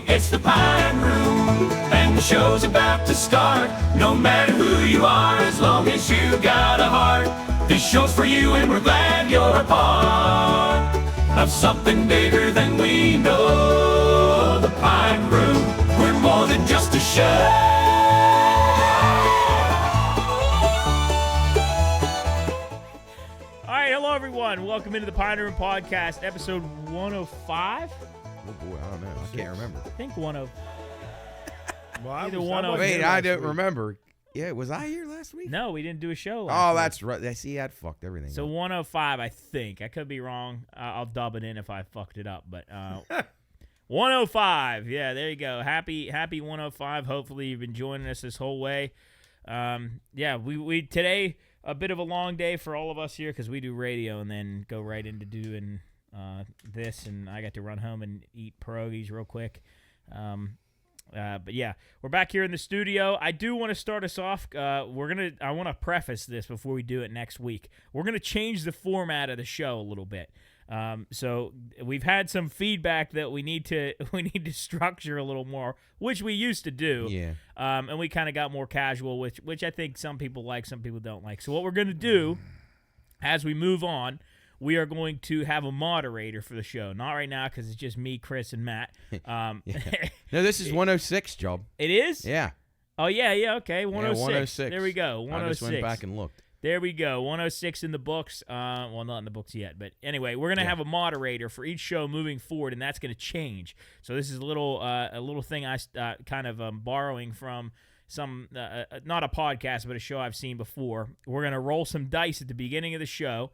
It's the Pine Room, and the show's about to start. No matter who you are, as long as you got a heart, this show's for you, and we're glad you're a part of something bigger than we know. The Pine Room, we're more than just a show. Hello, everyone. Welcome into the Pine Room Podcast, episode 105. Oh, boy, I don't know. I can't remember. I think 10. Wait, I don't remember. Yeah, was I here last week? No, we didn't do a show last week. That's right. See, that fucked everything So up. 105, I think. I could be wrong. I'll dub it in if I fucked it up. But 105. Yeah, there you go. Happy 105. Hopefully, you've been joining us this whole way. We today, a bit of a long day for all of us here because we do radio and then go right into doing this. And I got to run home and eat pierogies real quick. But yeah, we're back here in the studio. I do want to start us off. I want to preface this before we do it next week. We're gonna change the format of the show a little bit. So we've had some feedback that we need to structure a little more, which we used to do. Yeah. And we kind of got more casual, which I think some people like, some people don't like. So what we're gonna do as we move on, we are going to have a moderator for the show. Not right now because it's just me, Chris, and Matt. No, this is 106, Job. It is? Yeah. Oh, yeah, okay. 106. Yeah, 106. There we go, 106. I just went back and looked. There we go, 106 in the books. Well, not in the books yet, but anyway, we're going to have a moderator for each show moving forward, and that's going to change. So this is a little thing I kind of borrowing from some, not a podcast, but a show I've seen before. We're going to roll some dice at the beginning of the show.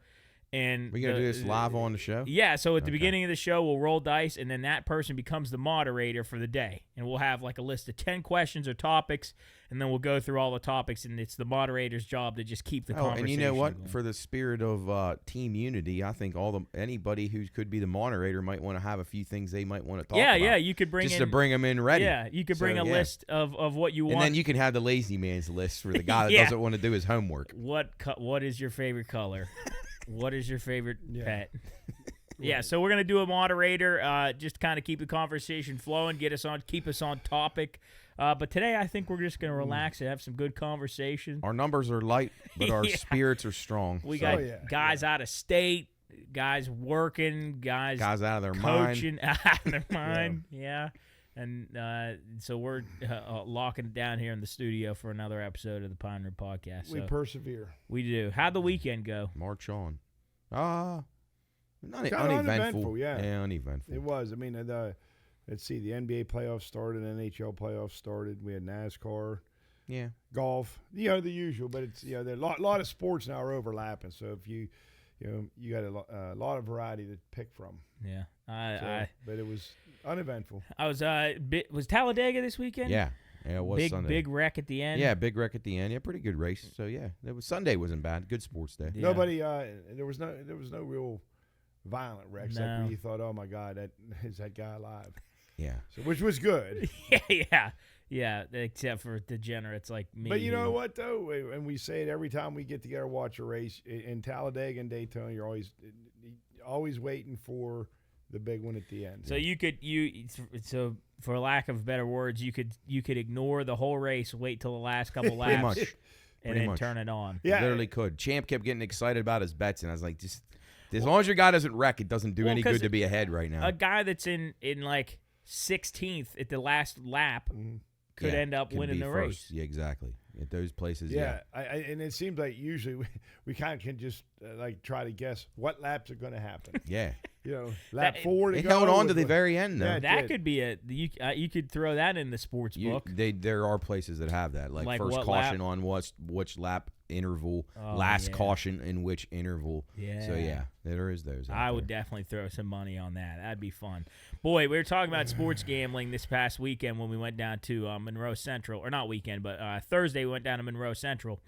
And we're going to do this live on the show? Yeah, so at the beginning of the show, we'll roll dice, and then that person becomes the moderator for the day. And we'll have like a list of 10 questions or topics, and then we'll go through all the topics, and it's the moderator's job to just keep the conversation and you know what? going. For the spirit of team unity, I think anybody who could be the moderator might want to have a few things they might want to talk about. Yeah, you could bring just to bring them in ready. Yeah, you could bring a list of what you want. And then you can have the lazy man's list for the guy that doesn't want to do his homework. What is your favorite color? What is your favorite pet? Yeah, so we're gonna do a moderator, just kind of keep the conversation flowing, keep us on topic. But today, I think we're just gonna relax and have some good conversation. Our numbers are light, but our spirits are strong. We got guys out of state, guys working, guys out of their coaching, out of their mind. Yeah. And so we're locking it down here in the studio for another episode of the Pine Room Podcast. We persevere. We do. How'd the weekend go? March on. Not uneventful. Yeah, uneventful. It was. I mean, let's see. The NBA playoffs started. NHL playoffs started. We had NASCAR. Yeah. Golf. The usual. But it's there are a lot of sports now are overlapping. So if you got a lot of variety to pick from. Yeah. But it was uneventful. I was was Talladega this weekend? Yeah, it was Sunday. Big wreck at the end. Yeah, big wreck at the end. Yeah, pretty good race. So yeah, Sunday wasn't bad. Good sports day. Yeah. Nobody. There was no real violent wrecks. Like where you thought, oh my God, is that guy alive? Yeah. So, which was good. Yeah. Except for degenerates like me. But you know what though, and we say it every time we get together and watch a race in Talladega and Daytona. You're always waiting for the big one at the end. So for lack of better words, you could ignore the whole race, wait till the last couple laps, and then turn it on. Yeah, literally could. Champ kept getting excited about his bets, and I was like, just as long as your guy doesn't wreck, it doesn't do any good to be ahead right now. A guy that's in like 16th at the last lap could end up winning the race. Yeah, exactly. At those places, and it seems like usually we kind of can just try to guess what laps are going to happen. Yeah. Lap 4 to go. It held on to the very end, though. Yeah, that could be you could throw that in the sports book. There are places that have that, like first caution on which lap interval, last caution in which interval. Yeah. So, there is those. I would definitely throw some money on that. That'd be fun. Boy, we were talking about sports gambling this past weekend when we went down to Monroe Central. Or not weekend, but Thursday we went down to Monroe Central.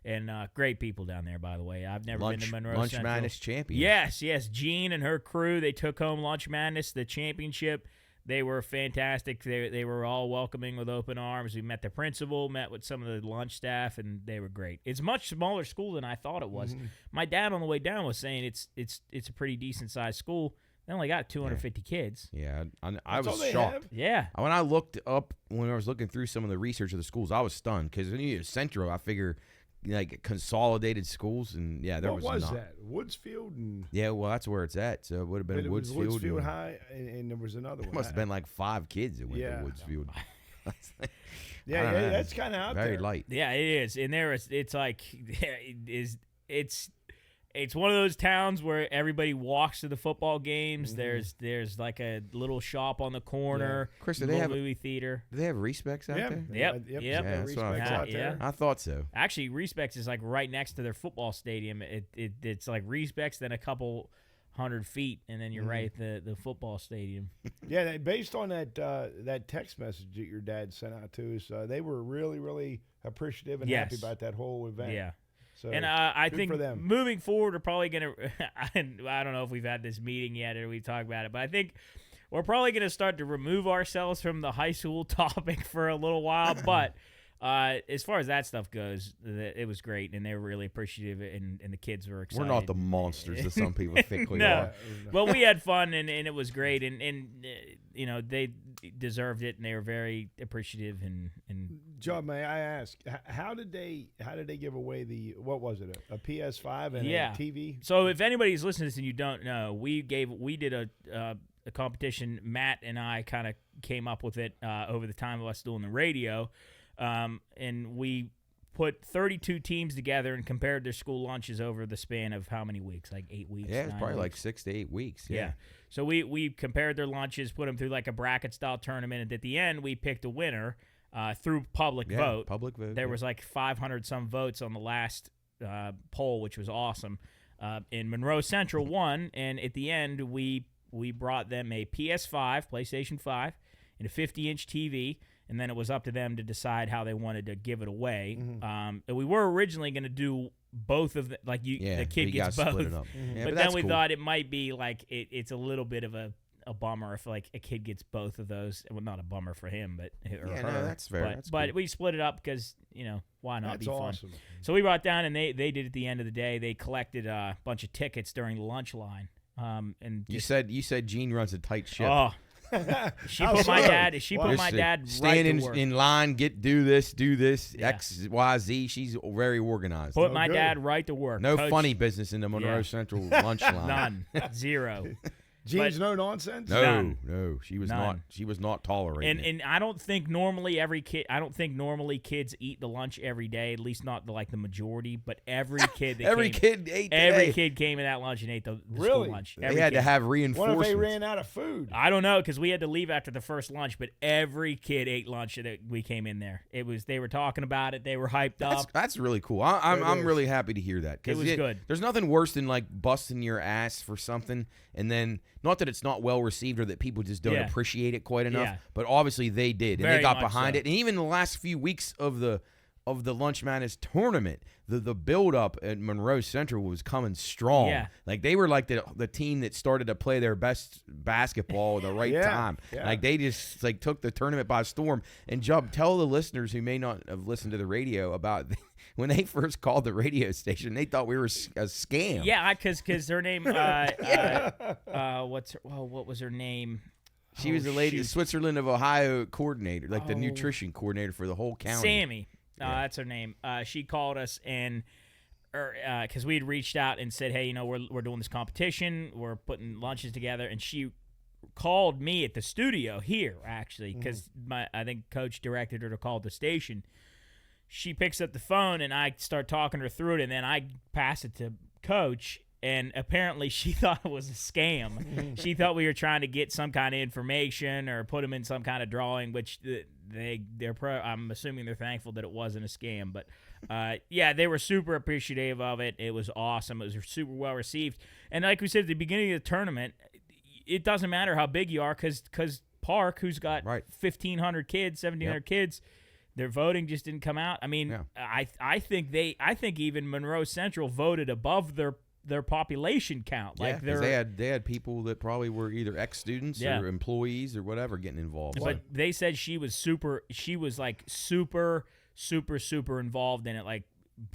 And great people down there, by the way. I've never been to Monroe Lunch Central. Madness champion. Yes. Jean and her crew, they took home Lunch Madness, the championship. They were fantastic. They were all welcoming with open arms. We met the principal, met with some of the lunch staff, and they were great. It's a much smaller school than I thought it was. Mm-hmm. My dad on the way down was saying it's a pretty decent-sized school. They only got 250 kids. Yeah, I That's all was they shocked. have? Yeah. When I looked up, when I was looking through some of the research of the schools, I was stunned because when you Central, I figure like consolidated schools, and there what was not. that? Woodsfield and Yeah, well, that's where it's at. So it would have been Woodsfield. Woodsfield High, and there was another one. Must have been like 5 kids that went to Woodsfield. That's kind of out very there. light. Yeah, it is. And it's like it's one of those towns where everybody walks to the football games. There's like a little shop on the corner. Yeah. Chris, do they have a movie theater? Do they have Respects out there? Yep. Yeah, that's what I thought. I thought so. Actually, Respects is like right next to their football stadium. It's like Respects, then a couple 100 feet, and then you're right at the football stadium. Yeah, based on that text message that your dad sent out to us, they were really, really appreciative and happy about that whole event. Yeah. So, and I think for them. Moving forward, we're probably going to – I don't know if we've had this meeting yet or we talked about it, but I think we're probably going to start to remove ourselves from the high school topic for a little while. But as far as that stuff goes, it was great, and they were really appreciative, and the kids were excited. We're not the monsters that some people think we no. are. Well, we had fun, and it was great, and they deserved it, and they were very appreciative. And John, may I ask, how did they give away what was it, a PS5 and a TV? So if anybody's listening to this and you don't know, we did a competition. Matt and I kind of came up with it over the time of us doing the radio, and we put 32 teams together and compared their school lunches over the span of how many weeks? Like 8 weeks? Yeah, it's probably weeks? like 6 to 8 weeks. Yeah. So we compared their lunches, put them through like a bracket-style tournament, and at the end we picked a winner through public vote. Public vote. There was like 500-some votes on the last poll, which was awesome. And Monroe Central won, and at the end we brought them a PS5, PlayStation 5, and a 50-inch TV, and then it was up to them to decide how they wanted to give it away. And we were originally going to do both of them, the kid gets both. Split it up. But then we thought it might be like it's a little bit of a bummer if like a kid gets both of those. Well, not a bummer for him, but her. No, that's fair. But we split it up because why not? That's be fun. awesome. So we brought down, and they did at the end of the day. They collected a bunch of tickets during the lunch line. And you said Jean runs a tight ship. Oh. She put my dad stand right to work. in line, do this, Yeah. X, Y, Z. She's very organized. Put my dad right to work. No Coach, funny business in the Monroe Central lunch line. None. Zero. Jean's no nonsense? No, she was None. not. She was not tolerating it. And I don't think normally kids eat the lunch every day. At least not the majority. But every kid kid ate. Every kid came in that lunch and ate the school lunch. They had to have reinforcements. What if they ran out of food? I don't know because we had to leave after the first lunch. But every kid ate lunch that we came in there. They were talking about it. They were hyped up. That's really cool. I'm really happy to hear that. It was good. There's nothing worse than busting your ass for something and then. Not that it's not well received or that people just don't appreciate it quite enough, but obviously they did, and they got behind it. And even the last few weeks of the Lunch Madness tournament, the build up at Monroe Central was coming strong. Yeah. Like they were like the team that started to play their best basketball at the right time. Yeah. Like they just took the tournament by storm. And Jub, tell the listeners who may not have listened to the radio about when they first called the radio station, they thought we were a scam. Yeah, because her name, what was her name? She was the lady, Switzerland of Ohio coordinator, the nutrition coordinator for the whole county. Sammy, that's her name. She called us because we had reached out and said, hey, we're doing this competition, we're putting lunches together, and she called me at the studio here actually because I think Coach directed her to call the station. She picks up the phone, and I start talking her through it, and then I pass it to Coach, and apparently she thought it was a scam. She thought we were trying to get some kind of information or put them in some kind of drawing, which I'm assuming they're thankful that it wasn't a scam. But, they were super appreciative of it. It was awesome. It was super well received. And like we said at the beginning of the tournament, it doesn't matter how big you are because Park, who's got 1,500 kids, 1,700 kids, their voting just didn't come out. I mean, I think even Monroe Central voted above their population count. Yeah, because they had people that probably were either ex-students or employees or whatever getting involved. But they said she was super super involved in it. Like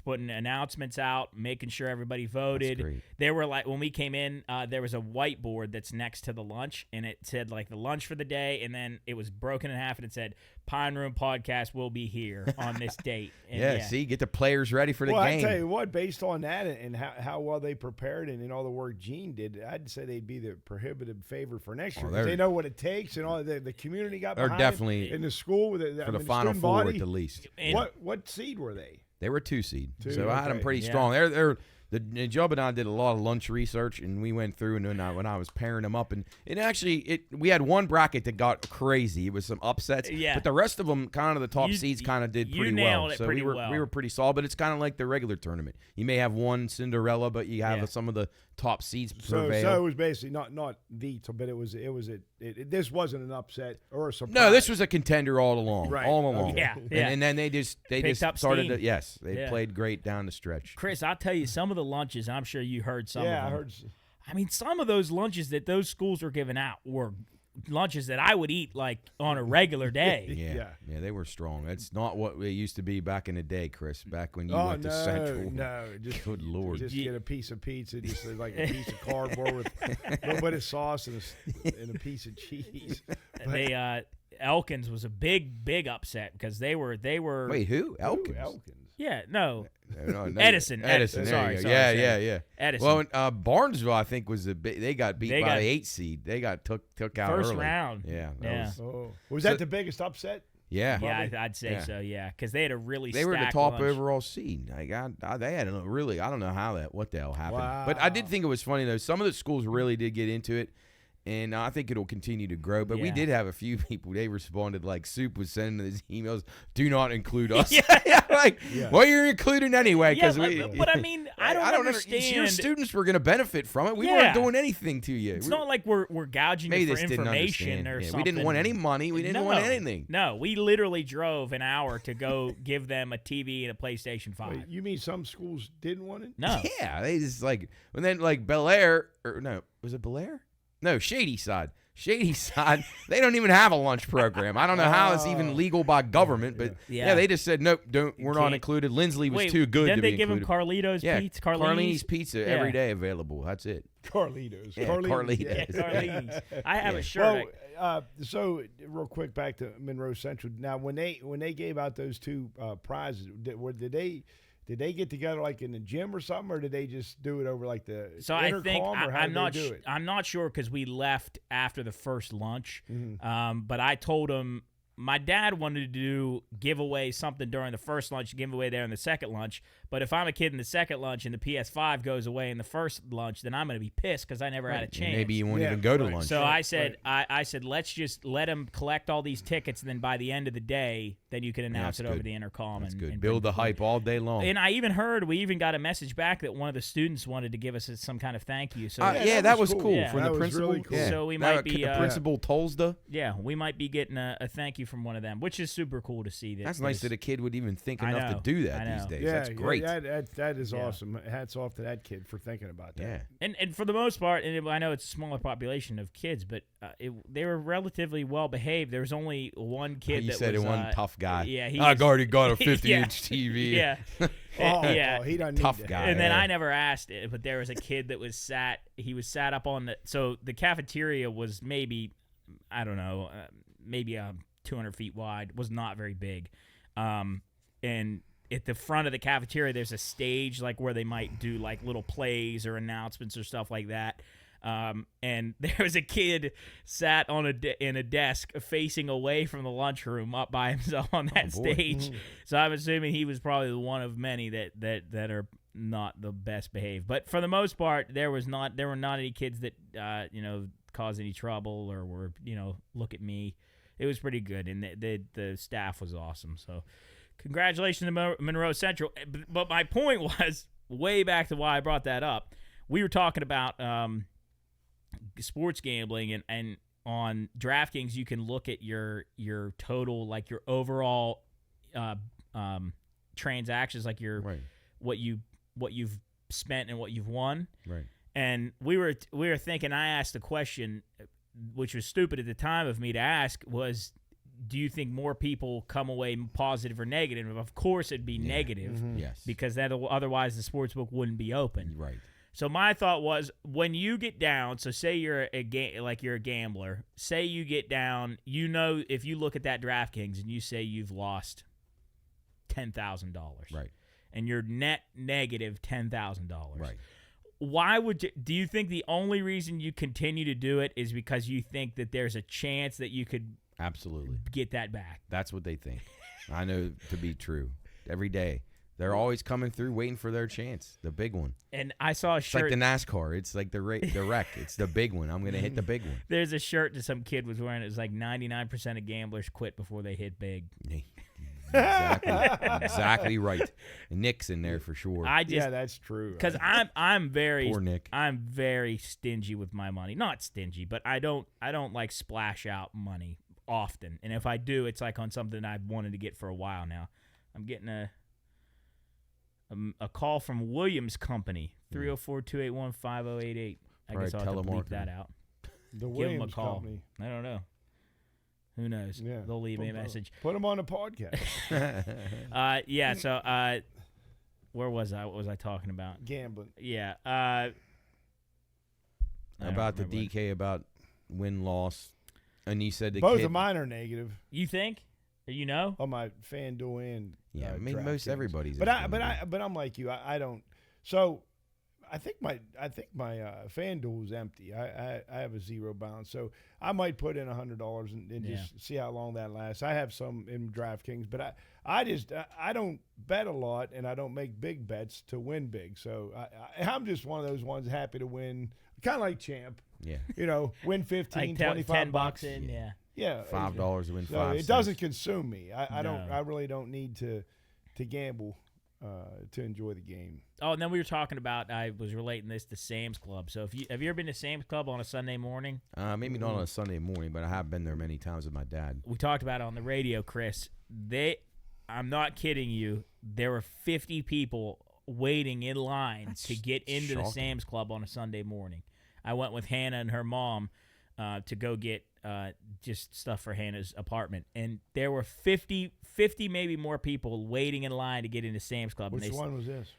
putting announcements out, making sure everybody voted. There were like when we came in, there was a whiteboard that's next to the lunch, and it said like the lunch for the day, and then it was broken in half, and it said Pine Room Podcast will be here on this date. And see, get the players ready for the game. I tell you what, based on that and how well they prepared and all the work Gene did, I'd say they'd be the prohibitive favorite for next year. They know what it takes, and all the community got behind definitely it, in the school with for the Final Four at the least. What seed were they? They were 2 seed, so I had them pretty strong. The Job and I did a lot of lunch research, and we went through, and when I was pairing them up, and we had one bracket that got crazy. It was some upsets, but the rest of them, kind of the top seeds, kind of did pretty well. So we were pretty solid, but it's kind of like the regular tournament. You may have one Cinderella, but you have some of the top seeds prevail. So it was basically not the, but this wasn't an upset or a surprise. No, this was a contender all along, all along. Yeah. And then they just started steam. They played great down the stretch. Chris, I'll tell you, some of the lunches, I'm sure you heard some of them. Yeah, I heard. I mean, some of those lunches that those schools were giving out were lunches that I would eat like on a regular day. Yeah, they were strong. It's not what it used to be back in the day, Chris. Back when you went to Central. No, just good Lord, just get a piece of pizza, just like a piece of cardboard with a little bit of sauce and a piece of cheese. But, Elkins was a big upset because they were. Wait, who? Elkins. Yeah, no. No. Edison. Sorry. Yeah. Edison. Well, Barnesville, I think, was they got beat by the 8 seed. They got took out first early. round. Yeah. Was that the biggest upset? Yeah. Yeah, I'd say so. Yeah, because they had a really. They were the top lunch. overall seed. They had a really. I don't know what the hell happened. Wow. But I did think it was funny though. Some of the schools really did get into it. And I think it'll continue to grow. But we did have a few people, they responded like Soup was sending these emails, do not include us. Well, you're included anyway. But I mean, I don't understand. Your students were going to benefit from it. We weren't doing anything to you. It's not like we're gouging you for information or something. We didn't want any money. We didn't want anything. No, we literally drove an hour to go give them a TV and a PlayStation 5. Wait, you mean some schools didn't want it? No. Yeah, they just and then Bel Air, was it Bel Air? No, Shady Side. They don't even have a lunch program. I don't know how it's even legal by government, but they just said nope, we're not included. Lindsley was too good to be included. Didn't they give him Carlito's pizza? Carlini's pizza every day available. That's it. Carlitos. Yeah, Carlitos. Yeah, Carlini's. I have a shirt. Well, so real quick back to Monroe Central. Now, when they gave out those 2 prizes, did they get together like in the gym or something, or did they just do it over like the intercom? I'm not sure because we left after the first lunch. Mm-hmm. But I told him my dad wanted to give away something during the first lunch, give away there in the second lunch. But if I'm a kid in the second lunch and the PS5 goes away in the first lunch, then I'm going to be pissed because I never had a chance. Maybe you won't even go to lunch. So I said, I said, let's just let him collect all these tickets, and then by the end of the day, then you can announce it over the intercom. That's good. Build the hype all day long. And I even heard, we even got a message back that one of the students wanted to give us some kind of thank you. So that was cool. Yeah. From the principal. Really cool. Yeah. So we might be the principal Tolsda. Yeah, we might be getting a thank you from one of them, which is super cool to see. That's nice that a kid would even think enough to do that these days. That's great. That is awesome. Hats off to that kid for thinking about that. Yeah. And for the most part, and I know it's a smaller population of kids, but they were relatively well behaved. There was only one kid you that said was one tough guy. Yeah, I've already got a 50-inch TV. Yeah. He doesn't need tough that. guy. And then I never asked it, but there was a kid that was sat up on so the cafeteria was maybe, I don't know, maybe 200 feet wide, was not very big. And at the front of the cafeteria, there's a stage like where they might do like little plays or announcements or stuff like that. And there was a kid sat on in a desk facing away from the lunchroom up by himself on that stage. So I'm assuming he was probably one of many that are not the best behaved. But for the most part, there were not any kids that caused any trouble or were look at me. It was pretty good, and the staff was awesome. So congratulations to Monroe Central. But my point was, way back to why I brought that up, we were talking about sports gambling, and on DraftKings you can look at your total, like your overall transactions, like your what you've spent and what you've won. Right. And we were thinking, I asked the question, which was stupid at the time of me to ask, was do you think more people come away positive or negative? Of course, it'd be negative. Yes. Because otherwise the sportsbook wouldn't be open. Right. So my thought was, when you get down, so say you're you're a gambler. Say you get down, if you look at that DraftKings and you say you've lost $10,000, right, and you're net negative $10,000, right. Why would you? Do you think the only reason you continue to do it is because you think that there's a chance that you could absolutely get that back? That's what they think. I know to be true. Every day. They're always coming through, waiting for their chance, the big one. And I saw a shirt. It's like the NASCAR. It's like the wreck. It's the big one. I'm going to hit the big one. There's a shirt that some kid was wearing. It was like 99% of gamblers quit before they hit big. Exactly right. Nick's in there for sure. Yeah, that's true. Because I'm very poor Nick. I'm very stingy with my money. Not stingy, but I don't like splash out money often. And if I do, it's like on something I've wanted to get for a while now. I'm getting a call from Williams Company, 304-281-5088. I guess I'll have to bleep that out. The Give Williams them a call. Company. I don't know. Who knows? Yeah. They'll leave me a message. Put them on the podcast. Yeah, so where was I? What was I talking about? Gambling. Yeah. About the DK, about win-loss. And you said the both kid, of mine are negative. You think? You know? On my FanDuel and yeah, I mean most everybody's. But I'm like you. I don't. So I think my FanDuel is empty. I have a zero balance, so I might put in $100 and just see how long that lasts. I have some in DraftKings, but I don't bet a lot and I don't make big bets to win big. So I'm just one of those ones happy to win, kind of like Champ. Yeah. Win 15, like $25 $10 in. Yeah. Yeah, $5 to win so 5 it cents. doesn't consume me. I No. don't. I really don't need to gamble to enjoy the game. Oh, and then we were talking about. I was relating this to Sam's Club. So have you ever been to Sam's Club on a Sunday morning? Maybe not on a Sunday morning, but I have been there many times with my dad. We talked about it on the radio, Chris. I'm not kidding you. There were 50 people waiting in line to get into the Sam's Club on a Sunday morning. I went with Hannah and her mom to go get just stuff for Hannah's apartment. And there were 50 maybe more people waiting in line to get into Sam's Club. Which one was this?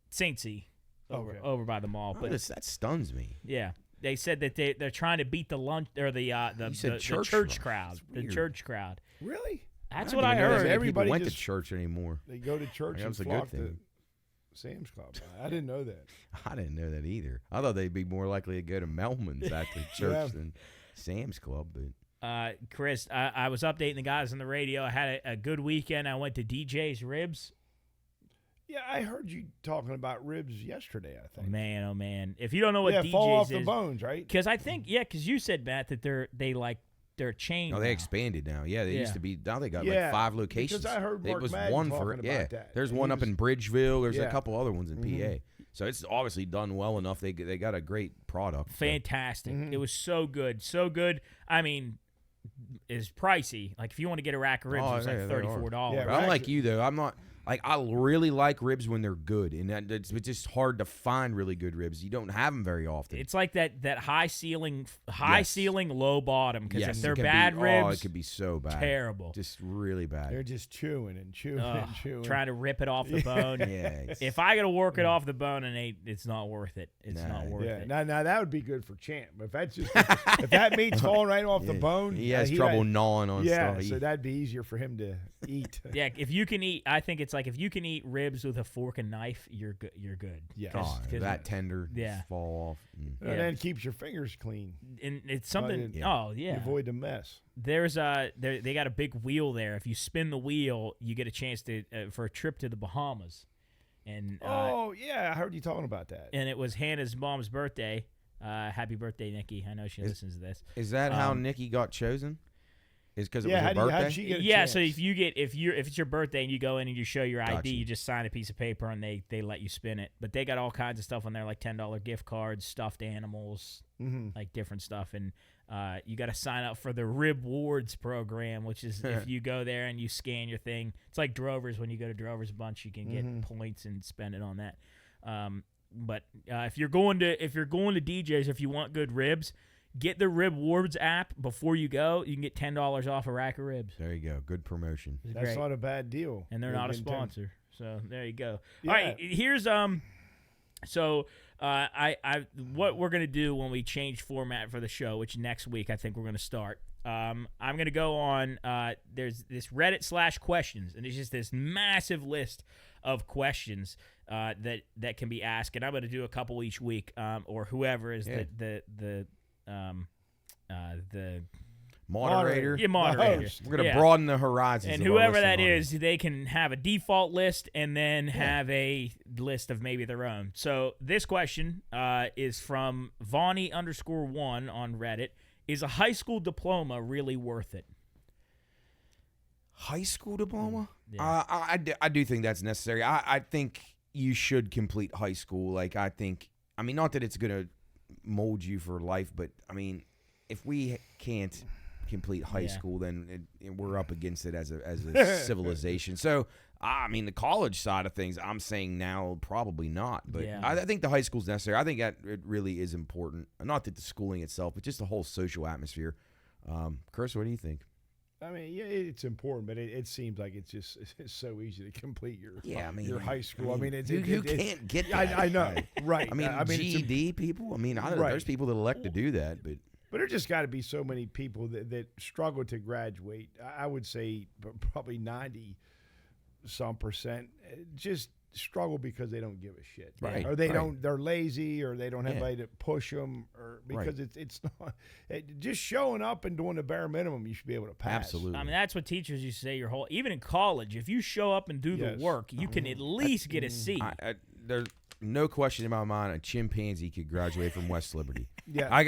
St. C. Over by the mall. But that stuns me. Yeah. They said that they're trying to beat the lunch or the church crowd. The church crowd. Really? That's what I heard. Everybody went to church anymore. They go to church and flock to Sam's Club. I didn't know that. I didn't know that either. I thought they'd be more likely to go to Melman's after church than Sam's Club. But Chris, I was updating the guys on the radio. I had a good weekend. I went to DJ's Ribs. Yeah, I heard you talking about ribs yesterday, I think. Oh man. If you don't know what DJ's fall off is, the bones, right? Because I think, because you said, Matt, that they're chained. No, they expanded now. Yeah, they used to be. Now they got like 5 locations. Because I heard Mark it was Madden one talking for about that. There's one up in Bridgeville. There's a couple other ones in PA. So it's obviously done well enough. They got a great product. Fantastic. It was so good. So good. I mean, it's pricey. Like if you want to get a rack of ribs, it's like $34. Yeah, I'm like you though. I'm not. Like I really like ribs when they're good, and it's just hard to find really good ribs. You don't have them very often. It's like that high ceiling, low bottom. Because if they're bad ribs, it could be so bad, terrible, just really bad. They're just chewing and chewing and chewing, trying to rip it off the bone. If I got to work it off the bone, and it's not worth it. It's not worth it. Now that would be good for Champ. If that's just if that meat's falling right off the bone, he has trouble gnawing on stuff. Yeah, so that'd be easier for him to eat. Yeah, if you can eat, I think it's like if you can eat ribs with a fork and knife, you're good. You're good. Yeah, that tender, fall off, and then keeps your fingers clean. And it's something. Avoid the mess. There's they got a big wheel there. If you spin the wheel, you get a chance to for a trip to the Bahamas. And I heard you talking about that. And it was Hannah's mom's birthday. Happy birthday, Nikki! I know she listens to this. Is that how Nikki got chosen? Is because it was her birthday? Yeah, so if it's your birthday and you go in and you show your ID, you just sign a piece of paper and they let you spin it. But they got all kinds of stuff on there, like $10 gift cards, stuffed animals, like different stuff. And you got to sign up for the Rib Wards program, which is if you go there and you scan your thing. It's like Drover's. When you go to Drover's Bunch, you can get points and spend it on that. But if you're going to DJs, if you want good ribs, get the Rib Warbs app before you go. You can get $10 off a rack of ribs. There you go. Good promotion. That's not a bad deal. And they're not a sponsor. So there you go. Yeah. All right, here's So what we're gonna do when we change format for the show, which next week I think we're gonna start. I'm gonna go on. There's this Reddit/questions, and it's just this massive list of questions that can be asked, and I'm gonna do a couple each week, or whoever is the moderator. Yeah, moderator. We're going to broaden the horizons. And whoever that is, they can have a default list and then have a list of maybe their own. So this question is from Vonnie_1 on Reddit. Is a high school diploma really worth it? High school diploma? Yeah. I do think that's necessary. I think you should complete high school. Like, not that it's going to mold you for life, but, if we can't complete high school, then we're up against it as a civilization. So, the college side of things, I'm saying now probably not. But I think the high school's necessary. I think that it really is important. Not that the schooling itself, but just the whole social atmosphere. Chris, what do you think? It's important, but it seems like it's so easy to complete your high school. You can't get that. I know, right? GED people. There's people that elect to do that, but there just got to be so many people that struggle to graduate. I would say probably 90% just struggle because they don't give a shit, right? Or they're lazy, or they don't have anybody to push them, or because it's not just showing up and doing the bare minimum. You should be able to pass. Absolutely. That's what teachers used to say. Even in college, if you show up and do the work, you can at least get a C. There's no question in my mind a chimpanzee could graduate from West Liberty. Yeah,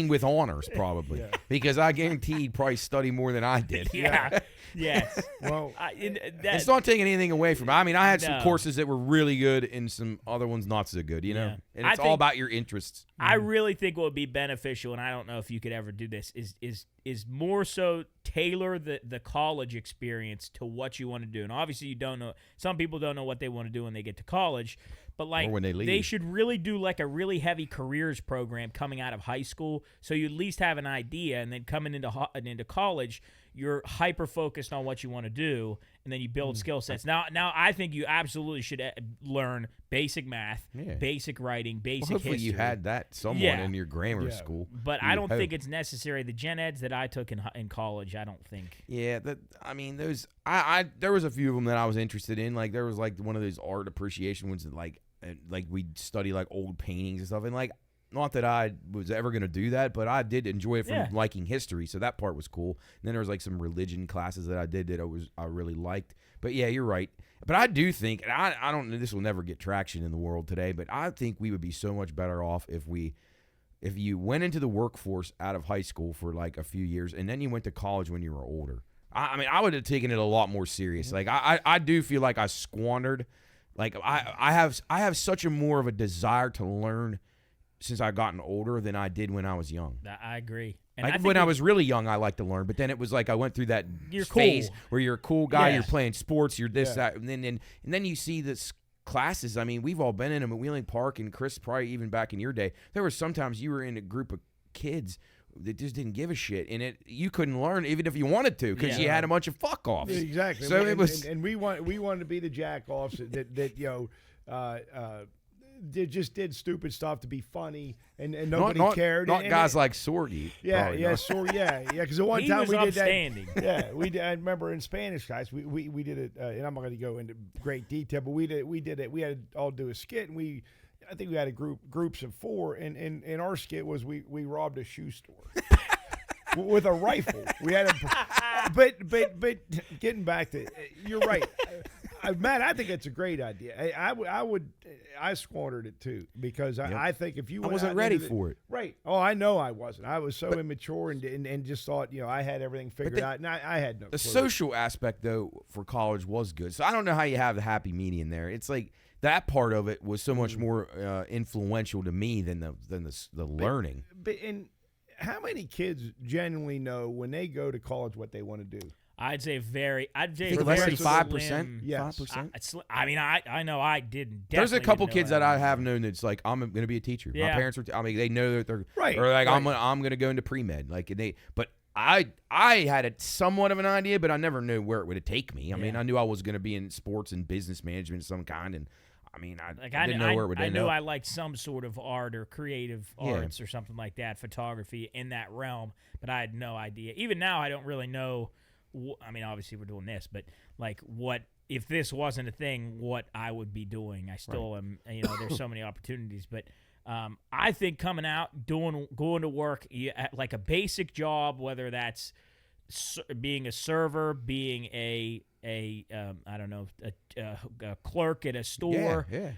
with honors probably, because I guarantee he'd probably study more than I did. Yes. Well, it's not taking anything away from it. I had some courses that were really good and some other ones not so good, and it's all about your interests. I really think what would be beneficial, and I don't know if you could ever do this, is more so tailor the college experience to what you want to do. And obviously you don't know, some people don't know what they want to do when they get to college, but or when they leave. They should really do like a really heavy careers program coming out of high school, so you at least have an idea, and then coming into college, you're hyper focused on what you want to do, and then you build skill sets. Now I think you absolutely should learn basic math, basic writing, basic hopefully history. You had that somewhat in your grammar school. But I don't think it's necessary. The gen eds that I took in college, I don't think. Yeah, those there was a few of them that I was interested in. Like there was like one of those art appreciation ones that like we'd study like old paintings and stuff, and like. Not that I was ever going to do that, but I did enjoy it from liking history, so that part was cool. And then there was like some religion classes that I did that I really liked. But yeah, you're right. But I do think, and I don't know, this will never get traction in the world today, but I think we would be so much better off if you went into the workforce out of high school for like a few years, and then you went to college when you were older. I would have taken it a lot more serious. Like I do feel like I squandered. Like I have such a more of a desire to learn since I've gotten older than I did when I was young. I agree. And when I was really young, I liked to learn, but then it was like I went through that phase where you're a cool guy, you're playing sports, you're this, that, and then you see this classes. We've all been in them at Wheeling Park, and Chris, probably even back in your day, there were sometimes you were in a group of kids that just didn't give a shit, and you couldn't learn even if you wanted to because you had a bunch of fuck offs. Exactly. So it was, and we wanted to be the jack offs that they just did stupid stuff to be funny, and nobody cared. Not guys like Sorgi. Because the one he time was we did upstanding. that, I remember in Spanish class we did it, and I'm not going to go into great detail, but we did it. We had to all do a skit, and I think we had groups of 4, and our skit was we robbed a shoe store with a rifle. We had but getting back to, you're right. Matt, I think it's a great idea. I squandered it too because I think if you I wasn't ready for it. Right. Oh, I know I wasn't. I was so immature and just thought I had everything figured out, and I had no clue. The social aspect though for college was good. So I don't know how you have the happy median there. It's like that part of it was so much more influential to me than the learning. And how many kids genuinely know when they go to college what they want to do? I'd say less than 5%. Yes. 5%. I mean, I know I didn't. There's a couple didn't know kids that I have known that's like, I'm going to be a teacher. Yeah. My parents were. I mean, they know that they're Right. Or like, right. I'm going to go into pre-med. Like but I had a somewhat of an idea, but I never knew where it would take me. I mean, I knew I was going to be in sports and business management of some kind, and I mean, I didn't know where it would end up. I knew I liked some sort of art or creative arts or something like that, photography in that realm, but I had no idea. Even now, I don't really know. I mean, obviously we're doing this, but like, what if this wasn't a thing? What I would be doing? I still am. You know, there's so many opportunities, but I think coming out, going to work, like a basic job, whether that's being a server, being a I don't know, a clerk at a store. Yeah.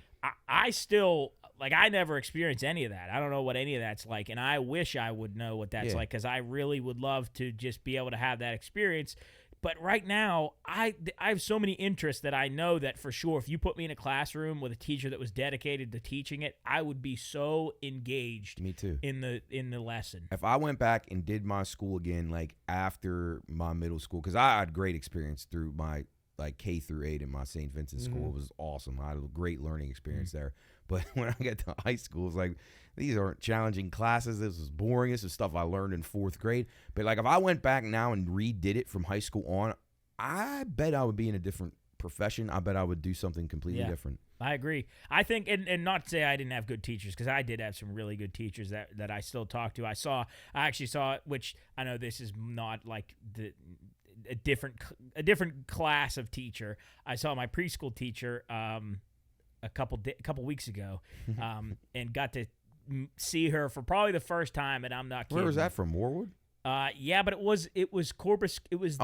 I still, like, I never experienced any of that. I don't know what any of that's like, and I wish I would know what that's like, because I really would love to just be able to have that experience. But right now, I have so many interests that I know that for sure, if you put me in a classroom with a teacher that was dedicated to teaching it, I would be so engaged. Me too. In the lesson. If I went back and did my school again, like after my middle school, because I had great experience through my like K through 8 in my St. Vincent school. It was awesome. I had a great learning experience there. But when I got to high school, it's like, these aren't challenging classes. This is boring. This is stuff I learned in 4th grade. But like, if I went back now and redid it from high school on, I bet I would be in a different profession. I bet I would do something completely different. I agree. I think, and not to say I didn't have good teachers, because I did have some really good teachers that I still talk to. I actually saw, which I know this is not like a different class of teacher. I saw my preschool teacher a couple weeks ago, and got to see her for probably the first time, and I'm not kidding. Where was that from? Warwood? Yeah, but it was Corpus. It was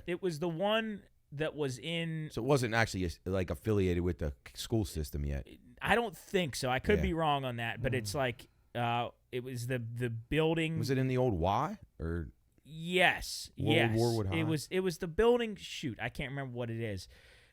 It was the one that was in. So it wasn't actually like affiliated with the school system yet. I don't think so. I could be wrong on that, but it's like it was the building. Was it in the old Y or? Yes. Warwood High? It was the building. Shoot, I can't remember what it is.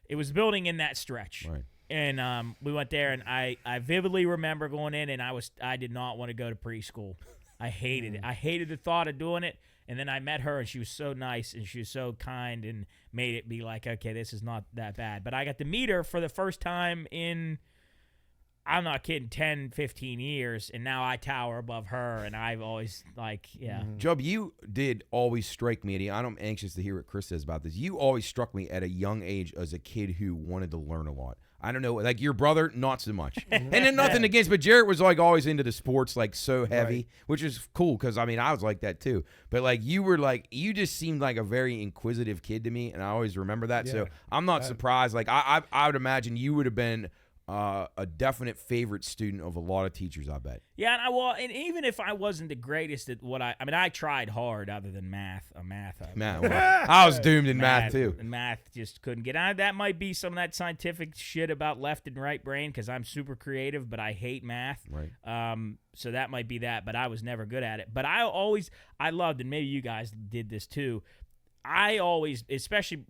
It was building in that stretch. Right. And we went there, and I vividly remember going in, and I did not want to go to preschool. I hated it. I hated the thought of doing it. And then I met her, and she was so nice, and she was so kind, and made it be like, okay, this is not that bad. But I got to meet her for the first time in, I'm not kidding, 10, 15 years, and now I tower above her, and I've always, like, Job, you did always strike me, and I'm anxious to hear what Chris says about this. You always struck me at a young age as a kid who wanted to learn a lot. I don't know, like your brother, not so much. And then nothing against, but Jarrett was like always into the sports, like so heavy, which is cool because I mean I was like that too. But like you just seemed like a very inquisitive kid to me, and I always remember that. Yeah. So I'm not surprised. Like I would imagine you would have been a definite favorite student of a lot of teachers, I bet. Yeah, and even if I wasn't the greatest at what I mean, I tried hard other than math. I was doomed in math too. Math just couldn't get out. That might be some of that scientific shit about left and right brain, because I'm super creative, but I hate math. Right. So that might be that, but I was never good at it. But I loved, and maybe you guys did this too, I always, especially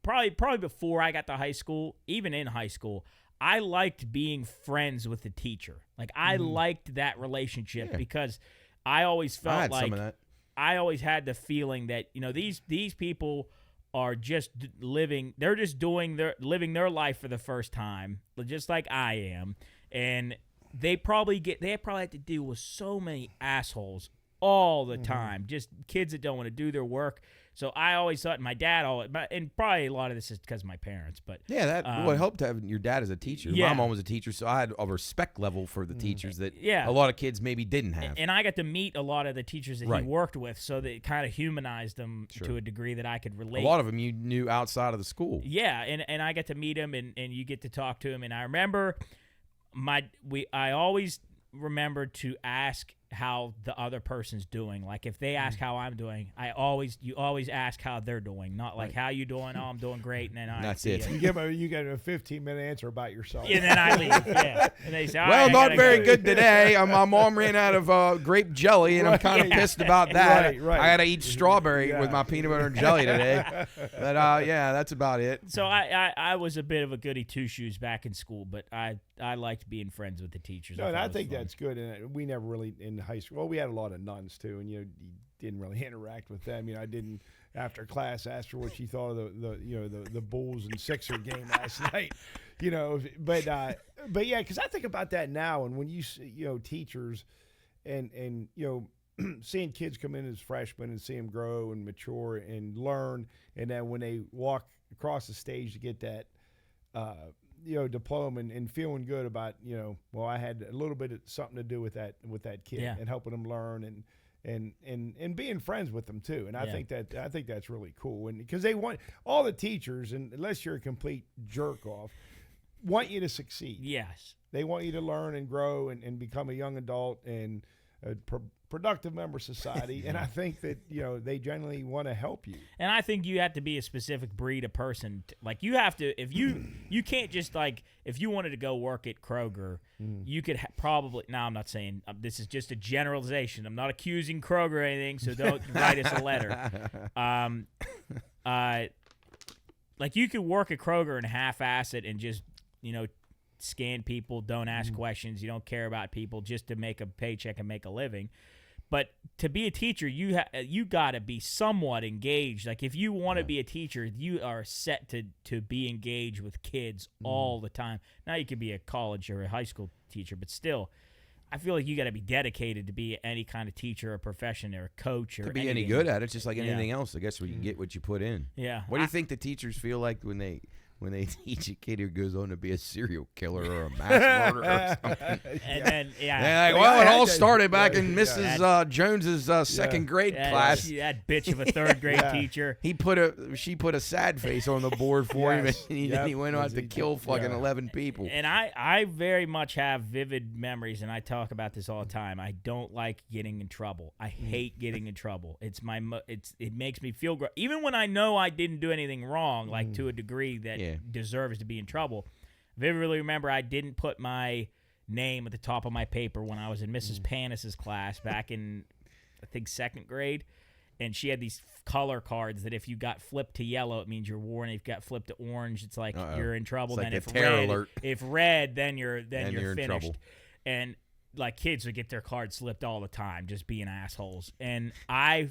probably before I got to high school, even in high school, I liked being friends with the teacher. Like, I liked that relationship because I always felt like I always had the feeling that, you know, these people are just living their life for the first time, just like I am. And they probably have to deal with so many assholes all the time, just kids that don't want to do their work. So I always thought, my dad and probably a lot of this is because of my parents, but that helped to have your dad as a teacher. Yeah. My mom was a teacher, so I had a respect level for the teachers that a lot of kids maybe didn't have. And I got to meet a lot of the teachers that he worked with, so that it kind of humanized them to a degree that I could relate. A lot of them you knew outside of the school. Yeah, and I got to meet him, and you get to talk to him. And I remember I always remember to ask how the other person's doing. Like, if they ask how I'm doing, you always ask how they're doing, not like how you doing. Oh, I'm doing great, and then that's it. You get a 15-minute answer about yourself, and then I leave. Yeah, and they say, well, not very good today. My mom ran out of grape jelly, and I'm kind of pissed about that. Right. I got to eat strawberry with my peanut butter and jelly today. But that's about it. So I was a bit of a goody two shoes back in school, but I liked being friends with the teachers. No, and I think that's good. And we never really in high school. Well, we had a lot of nuns too, and didn't really interact with them. I didn't after class ask her what she thought of the Bulls and Sixer game last night. But yeah, because I think about that now, and when teachers and seeing kids come in as freshmen and see them grow and mature and learn, and then when they walk across the stage to get that diploma and feeling good about I had a little bit of something to do with that kid and helping them learn and being friends with them too. And I think that's really cool. And because they want all the teachers, and unless you're a complete jerk off, want you to succeed. Yes, they want you to learn and grow and become a young adult and a productive member of society. And I think that they generally want to help you. And I think you have to be a specific breed of person. Like you have to, if you can't just like, if you wanted to go work at Kroger, you could probably. Now I'm not saying this is just a generalization. I'm not accusing Kroger or anything, so don't write us a letter. Like you could work at Kroger and half-ass it and just scan people, don't ask questions, you don't care about people, just to make a paycheck and make a living. But to be a teacher, you got to be somewhat engaged. Like if you want to be a teacher, you are set to be engaged with kids all the time. Now you could be a college or a high school teacher, but still, I feel like you got to be dedicated to be any kind of teacher or profession or a coach or to be any good at it. It's just like anything else, I guess, where you get what you put in. Yeah. What do you think the teachers feel like when they teach a kid who goes on to be a serial killer or a mass murderer or something? And then, They're like, well, it all started back in Mrs. Jones's second grade class. That bitch of a third grade teacher. She put a sad face on the board for him, and he went out to kill fucking 11 people. And I very much have vivid memories, and I talk about this all the time. I don't like getting in trouble. I hate getting in trouble. It makes me feel great. Even when I know I didn't do anything wrong, like to a degree that deserves to be in trouble. Vividly remember I didn't put my name at the top of my paper when I was in Mrs. Panis's class back in, I think, second grade. And she had these color cards that if you got flipped to yellow, it means you're warned. If you got flipped to orange, it's like you're in trouble. It's like then if red, then you're in finished. trouble. And like kids would get their cards slipped all the time, just being assholes. And I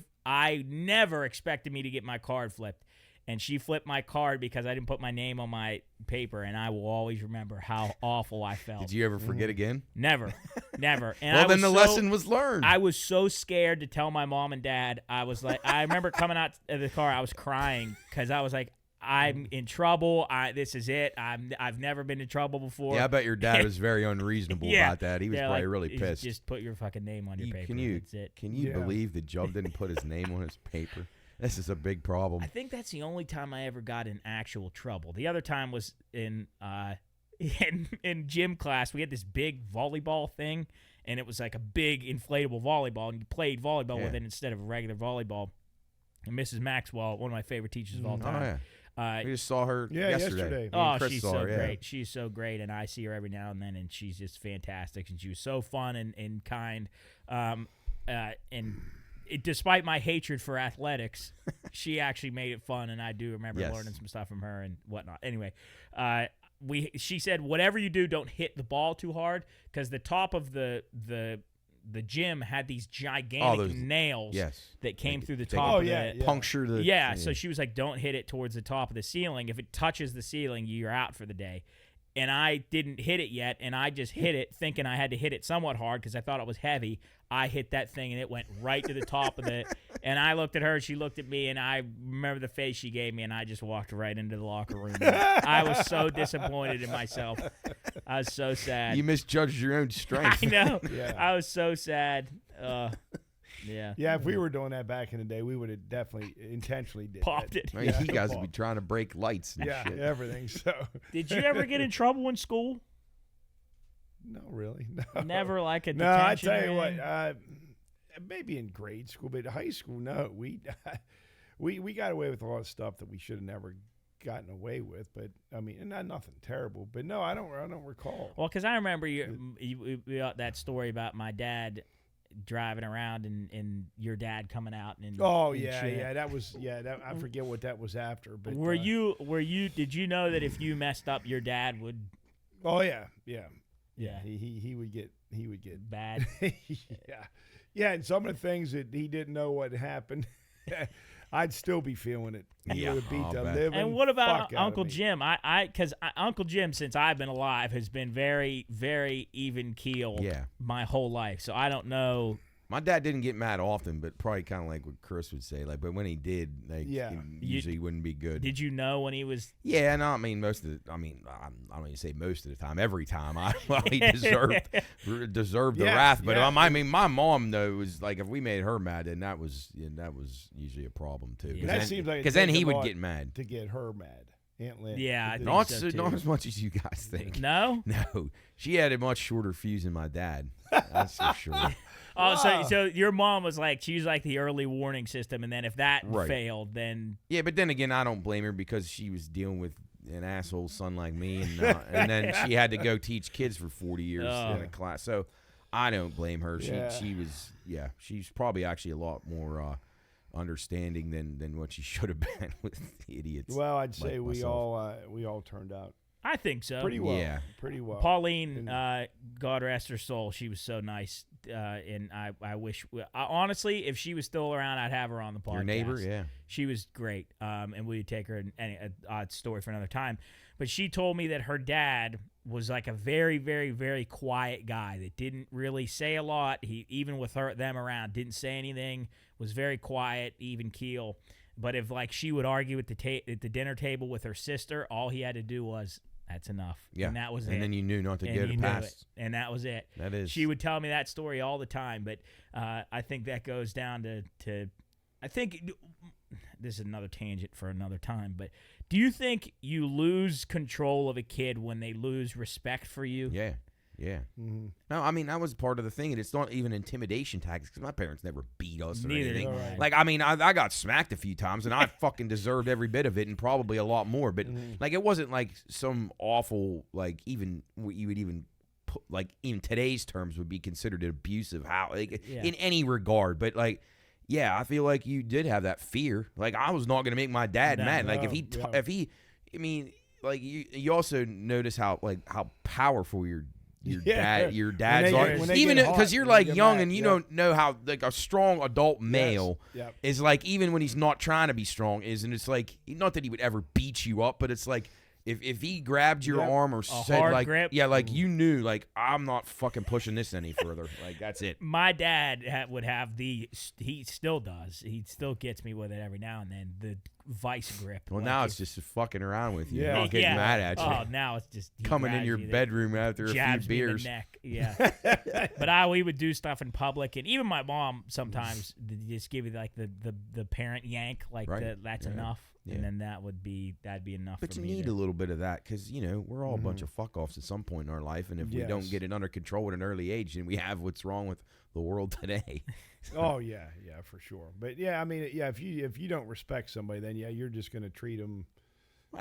never expected me to get my card flipped. And she flipped my card because I didn't put my name on my paper, and I will always remember how awful I felt. Did you ever forget again? Never. And well, then the lesson was learned. I was so scared to tell my mom and dad. I was like, I remember coming out of the car, I was crying because I was like, I'm in trouble. This is it. I've never been in trouble before. Yeah, I bet your dad was very unreasonable about that. He was probably really pissed. Just put your fucking name on your paper. That's it. Can you believe that Job didn't put his name on his paper? This is a big problem. I think that's the only time I ever got in actual trouble. The other time was in gym class. We had this big volleyball thing, and it was like a big inflatable volleyball, and you played volleyball with it instead of a regular volleyball. And Mrs. Maxwell, one of my favorite teachers of all time. We just saw her yesterday. Oh, she's so great. She's so great, and I see her every now and then, and she's just fantastic. And she was so fun and kind. Despite my hatred for athletics, she actually made it fun, and I do remember learning some stuff from her and whatnot. Anyway, she said, whatever you do, don't hit the ball too hard, because the top of the gym had these gigantic nails that came through the top of it. Puncture the... So she was like, don't hit it towards the top of the ceiling. If it touches the ceiling, you're out for the day. And I didn't hit it yet, and I just hit it thinking I had to hit it somewhat hard because I thought it was heavy. I hit that thing, and it went right to the top of it. And I looked at her, she looked at me, and I remember the face she gave me, and I just walked right into the locker room. I was so disappointed in myself. I was so sad. You misjudged your own strength. I know. I was so sad. Yeah, if we were doing that back in the day, we would have definitely intentionally popped it. You guys would be trying to break lights and shit. Everything. So, did you ever get in trouble in school? No, really. No. Never like a detention. No, I tell you what. Maybe in grade school, but high school, no. We got away with a lot of stuff that we should have never gotten away with, but I mean, nothing terrible. But no, I don't recall. Well, because I remember you that story about my dad driving around and your dad coming out and that was I forget what that was after, but were you did you know that if you messed up your dad would he would get bad. Yeah, and some of the things that he didn't know what happened, I'd still be feeling it. He would beat the living And what about fuck out Uncle of me. Jim? Because Uncle Jim, since I've been alive, has been very, very even keel my whole life. So I don't know. My dad didn't get mad often, but probably kind of like what Chris would say. Like, but when he did, like, he usually wouldn't be good. Did you know when he was? Yeah, no, I mean I don't even say most of the time. Every time, he deserved the wrath. But I mean, my mom though was like, if we made her mad, then that was usually a problem too. Yeah. That seems like because then he would get mad to get her mad. Aunt Lynn. Yeah, I think not so too. not as much as you guys think. No, she had a much shorter fuse than my dad. That's for sure. Oh, so your mom was like, she was like the early warning system, and then if that failed, then yeah. But then again, I don't blame her because she was dealing with an asshole son like me, and then she had to go teach kids for 40 years in a class. So I don't blame her. She's probably actually a lot more understanding than what she should have been with idiots. Well, I'd say we all turned out. I think so. Pretty well. Yeah. Pretty well. Pauline, God rest her soul, she was so nice, and I wish, honestly, if she was still around, I'd have her on the podcast. Your neighbor, yeah. She was great, and we'd take her, an odd story for another time. But she told me that her dad was like a very, very, very quiet guy that didn't really say a lot. He, even with them around, didn't say anything, was very quiet, even keel. But if like she would argue at the dinner table with her sister, all he had to do was, that's enough. Yeah. And that was it. And then you knew not to get it past. And that was it. That is. She would tell me that story all the time. But I think that goes down to I think this is another tangent for another time. But do you think you lose control of a kid when they lose respect for you? Yeah. Yeah. Mm-hmm. No, I mean, that was part of the thing, and it's not even intimidation tactics because my parents never beat us or anything. Right. Like, I mean, I got smacked a few times, and I fucking deserved every bit of it and probably a lot more. But, like, it wasn't like some awful, like, even what you would even put, like, in today's terms would be considered abusive, in any regard. But, like, yeah, I feel like you did have that fear. Like, I was not going to make my dad mad. Like, if he, I mean, like, you also notice how powerful your dads are, even because you're like young and you don't know how like a strong adult male is like, even when he's not trying to be strong is, and it's like, not that he would ever beat you up, but it's like if he grabbed your arm or said like grip. like you knew like, I'm not fucking pushing this any further, like that's it. My dad would have he still does, he still gets me with it every now and then, the vice grip. Well, like, now it's just fucking around with you, not getting mad at you. Oh, now it's just coming in your bedroom after a few beers. Me in the neck. But we would do stuff in public, and even my mom sometimes just give you like the parent yank, like that's enough. Yeah. And then that'd be enough. But for you me need a little bit of that because we're all a bunch of fuck offs at some point in our life, and if we don't get it under control at an early age, then we have what's wrong with the world today. Oh yeah, for sure. But yeah, I mean, if you don't respect somebody, then you're just gonna treat them.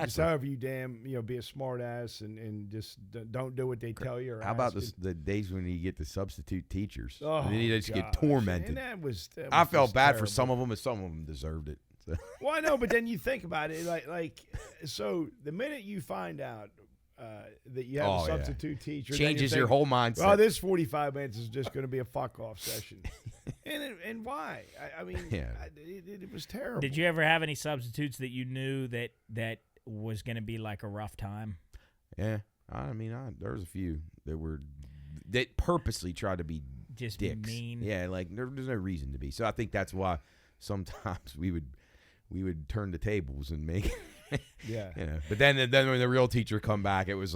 Just however you be a smart ass and just don't do what they tell you. How about the days when you get the substitute teachers? Oh, and you just get tormented. And that was I felt bad terrible. For some of them, and some of them deserved it. So. Well, I know, but then you think about it, like so the minute you find out that you have a substitute teacher, changes your whole mindset. Oh, this 45 minutes is just going to be a fuck off session. and why? I mean, it was terrible. Did you ever have any substitutes that you knew that was going to be like a rough time? Yeah, I mean, there was a few that purposely tried to be just dicks. Mean. Yeah, like there's no reason to be. So I think that's why sometimes we would turn the tables and make but then when the real teacher come back, it was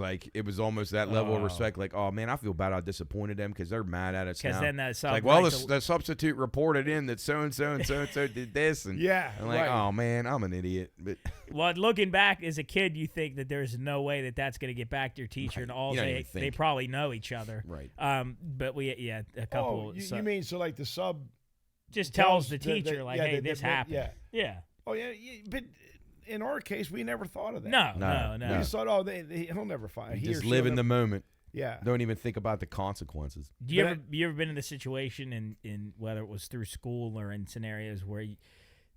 almost that level of respect, like, oh man, I feel bad I disappointed them because they're mad at us now. Then the substitute reported in that so and so did this, and I'm like, oh man, I'm an idiot. But well, looking back as a kid, you think that there's no way that's going to get back to your teacher, and all they probably know each other, right? But a couple. You mean so like the sub just tells the teacher hey, this happened. Yeah. Oh yeah, but in our case, we never thought of that. No. We just thought, he'll never find. Just live in the moment. Yeah. Don't even think about the consequences. You ever been in the situation in whether it was through school or in scenarios where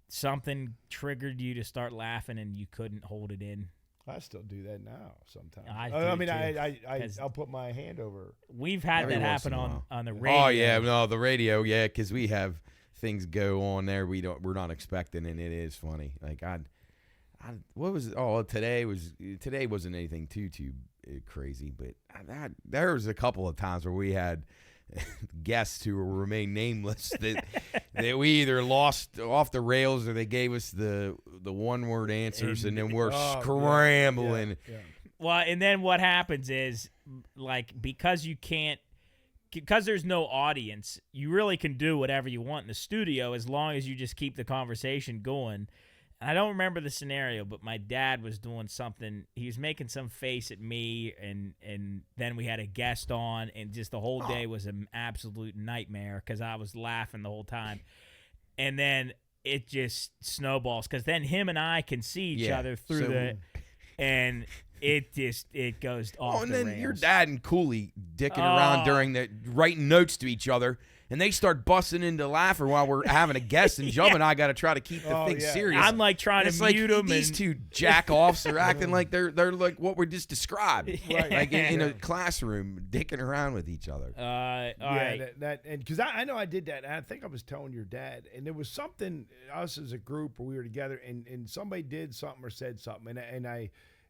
something triggered you to start laughing and you couldn't hold it in? I still do that now sometimes. I'll put my hand over. We've had that happen on the radio. Oh yeah, no, the radio, yeah, because we have things go on there we're not expecting, and it is funny. Like what was it? Oh, today wasn't anything too crazy, but there was a couple of times where we had guests who will remain nameless that we either lost off the rails or they gave us the one-word answers, and then we're scrambling. Yeah. Well, and then what happens is, like, because there's no audience, you really can do whatever you want in the studio as long as you just keep the conversation going. I don't remember the scenario, but my dad was doing something. He was making some face at me, and then we had a guest on, and just the whole day was an absolute nightmare because I was laughing the whole time. And then it just snowballs because then him and I can see each other through and it goes off and the then rails. Your dad and Cooley dicking around during writing notes to each other. And they start busting into laughter while we're having a guest, and Joe and I got to try to keep the thing serious. I'm like trying to mute them. These two jack-offs are acting like they're like what we just described, right. Like in a classroom, dicking around with each other. Because I know I did that. And I think I was telling your dad, and there was something, us as a group where we were together, and somebody did something or said something,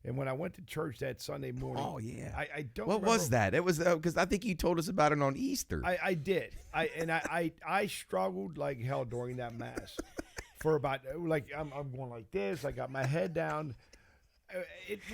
and when I went to church that Sunday morning, I don't. What was that? It was because I think you told us about it on Easter. I did. I struggled like hell during that mass for about I'm going like this. I got my head down.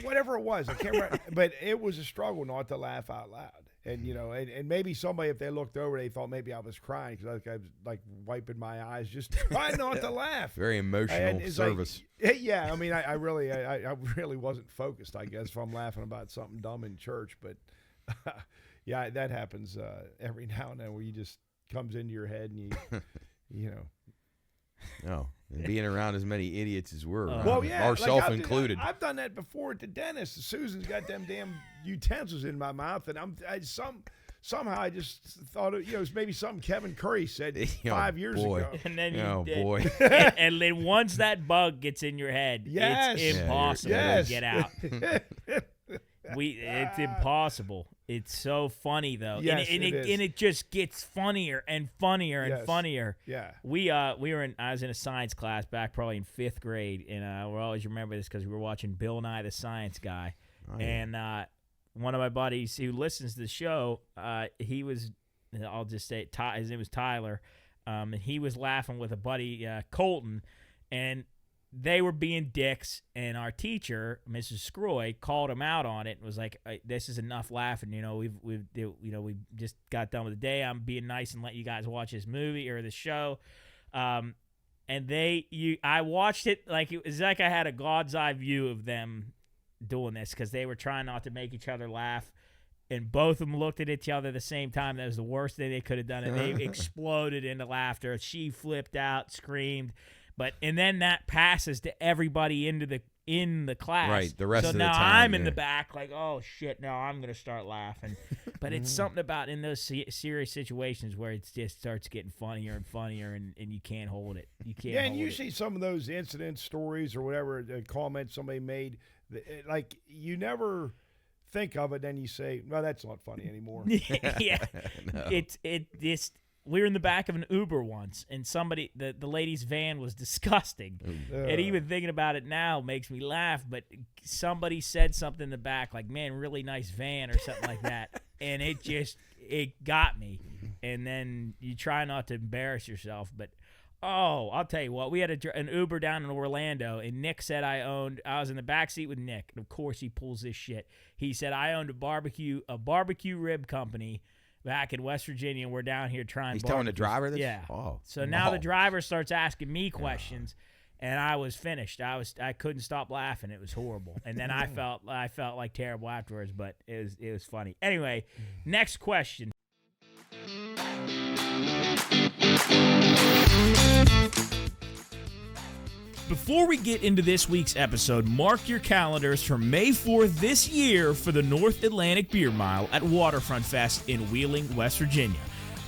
Whatever it was, I can't remember. But it was a struggle not to laugh out loud. And and maybe somebody, if they looked over, they thought maybe I was crying because I was like wiping my eyes, just trying not to laugh. Very emotional service. I mean, I really wasn't focused, I guess, if I'm laughing about something dumb in church. But that happens every now and then where you just comes into your head and you Oh, and being around as many idiots as we're around, ourselves included. I've done that before at the dentist. Susan's got them damn utensils in my mouth, and somehow I just thought it was maybe something Kevin Curry said 5 years ago. And then boy. and then once that bug gets in your head, it's impossible to get out. It's impossible. It's so funny though, yes, and it just gets funnier and funnier and funnier. Yeah, I was in a science class back probably in 5th grade, and we'll always remember this because we were watching Bill Nye the Science Guy, and one of my buddies who listens to the show, I'll just say his name was Tyler, and he was laughing with a buddy Colton, and they were being dicks, and our teacher, Mrs. Scroy, called him out on it and was like, "This is enough laughing. We just got done with the day. I'm being nice and let you guys watch this movie or the show." And I watched it like it was like I had a God's eye view of them doing this because they were trying not to make each other laugh, and both of them looked at each other at the same time. That was the worst thing they could have done, and they exploded into laughter. She flipped out, screamed. And then that passes to everybody in the class. Right, the rest of the time. So now I'm in yeah. the back like, oh, shit, now I'm going to start laughing. But it's something about in those serious situations where it just starts getting funnier and funnier, and you can't hold it. You can't and usually some of those incident stories or whatever, comments somebody made, like you never think of it, then you say, well, that's not funny anymore. Yeah. No. We were in the back of an Uber once, and the lady's van was disgusting. And even thinking about it now makes me laugh, but somebody said something in the back like, man, really nice van or something like that. And it got me. And then you try not to embarrass yourself. But, I'll tell you what, we had an Uber down in Orlando, and Nick said I was in the back seat with Nick. And, of course, he pulls this shit. He said I owned a barbecue rib company back in West Virginia, and we're down here trying. He's telling the driver this? Yeah. Oh. So now the driver starts asking me questions, and I was finished. I couldn't stop laughing. It was horrible. And then I felt like terrible afterwards, but it was funny. Anyway, next question. Before we get into this week's episode, mark your calendars for May 4th this year for the North Atlantic Beer Mile at Waterfront Fest in Wheeling, West Virginia.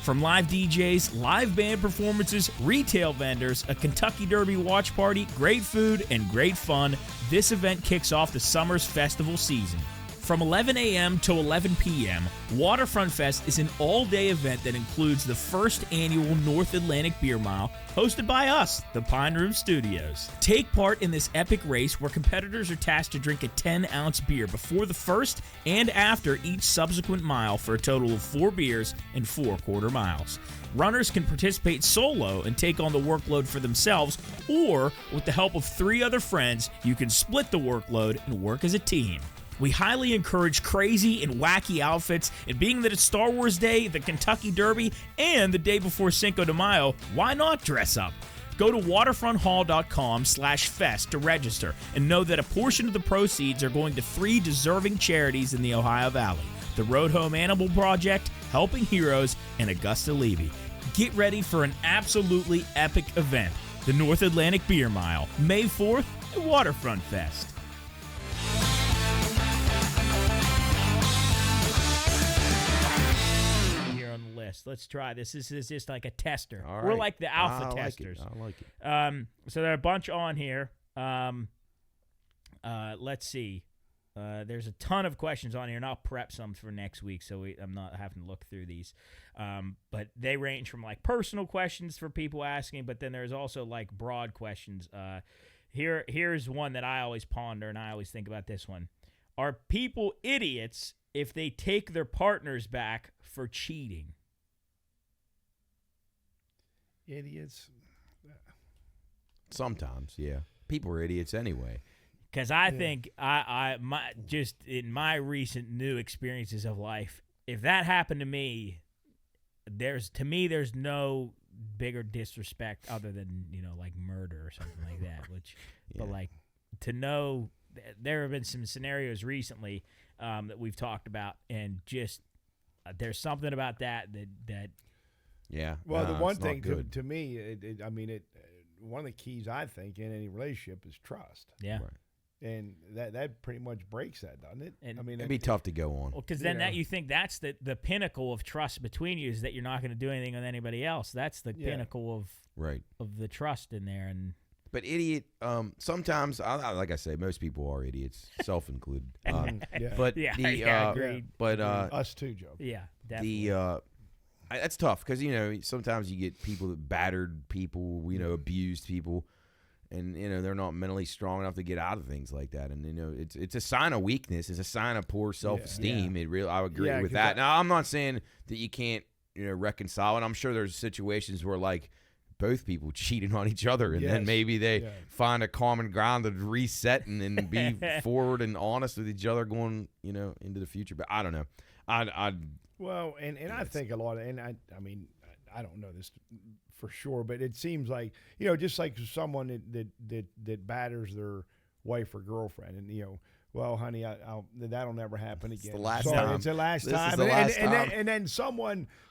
From live DJs, live band performances, retail vendors, a Kentucky Derby watch party, great food, and great fun, this event kicks off the summer's festival season. From 11 a.m. to 11 p.m., Waterfront Fest is an all-day event that includes the first annual North Atlantic Beer Mile, hosted by us, the Pine Room Studios. Take part in this epic race where competitors are tasked to drink a 10-ounce beer before the first and after each subsequent mile for a total of 4 beers and 4 quarter miles. Runners can participate solo and take on the workload for themselves, or with the help of 3 other friends, you can split the workload and work as a team. We highly encourage crazy and wacky outfits, and being that it's Star Wars Day, the Kentucky Derby, and the day before Cinco de Mayo, why not dress up? Go to waterfronthall.com/fest to register, and know that a portion of the proceeds are going to 3 deserving charities in the Ohio Valley: the Road Home Animal Project, Helping Heroes, and Augusta Levy. Get ready for an absolutely epic event, the North Atlantic Beer Mile, May 4th at Waterfront Fest. Let's try this. This is just like a tester. All right. We're like the alpha testers. I like it. So there are a bunch on here. Let's see. There's a ton of questions on here, and I'll prep some for next week, so I'm not having to look through these. But they range from like personal questions for people asking, but then there's also like broad questions. Here's one that I always ponder, and I always think about this one. Are people idiots if they take their partners back for cheating? Idiots. Sometimes, yeah. People are idiots anyway. Because I think just in my recent new experiences of life, if that happened to me, there's no bigger disrespect other than like murder or something like that. But like to know, there have been some scenarios recently that we've talked about, and just there's something about that. Yeah. Well, the one thing to me, one of the keys I think in any relationship is trust. Yeah. Right. And that pretty much breaks that, doesn't it? And it'd be tough to go on. Well, because then you think that's the pinnacle of trust between you, is that you're not going to do anything with anybody else. That's the pinnacle of the trust in there. But idiot, sometimes, like I say, most people are idiots, self-included. But agreed. But us too, Joe. Yeah, definitely. That's tough because sometimes you get people that battered people, abused people, and they're not mentally strong enough to get out of things like that. And it's a sign of weakness. It's a sign of poor self-esteem. Yeah. I agree with that. Now I'm not saying that you can't reconcile, and I'm sure there's situations where like both people cheating on each other, and then maybe they find a common ground to reset and be forward and honest with each other going into the future. But I don't know. Well, and I think a lot of, and I mean, I don't know this for sure, but it seems like, just like someone that batters their wife or girlfriend, and, well, honey, that'll never happen again. It's the last time. It's the last this time. Is the last time. And then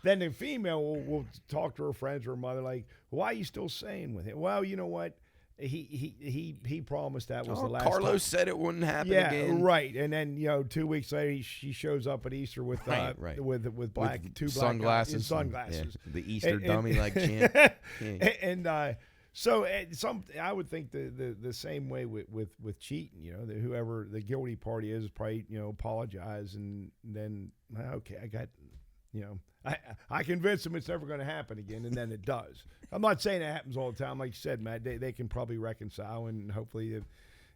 then the female will talk to her friends or her mother like, why are you still staying with him? Well, you know what? He promised that was the last Carlos time. said it wouldn't happen again. Yeah, right. And then 2 weeks later, she shows up at Easter with with black with two sunglasses, black sunglasses, the Easter dummy like chant. So I would think the same way with cheating. Whoever the guilty party is probably apologize, and then okay, I got I convince them it's never going to happen again, and then it does. I'm not saying it happens all the time. Like you said, Matt, they can probably reconcile, and hopefully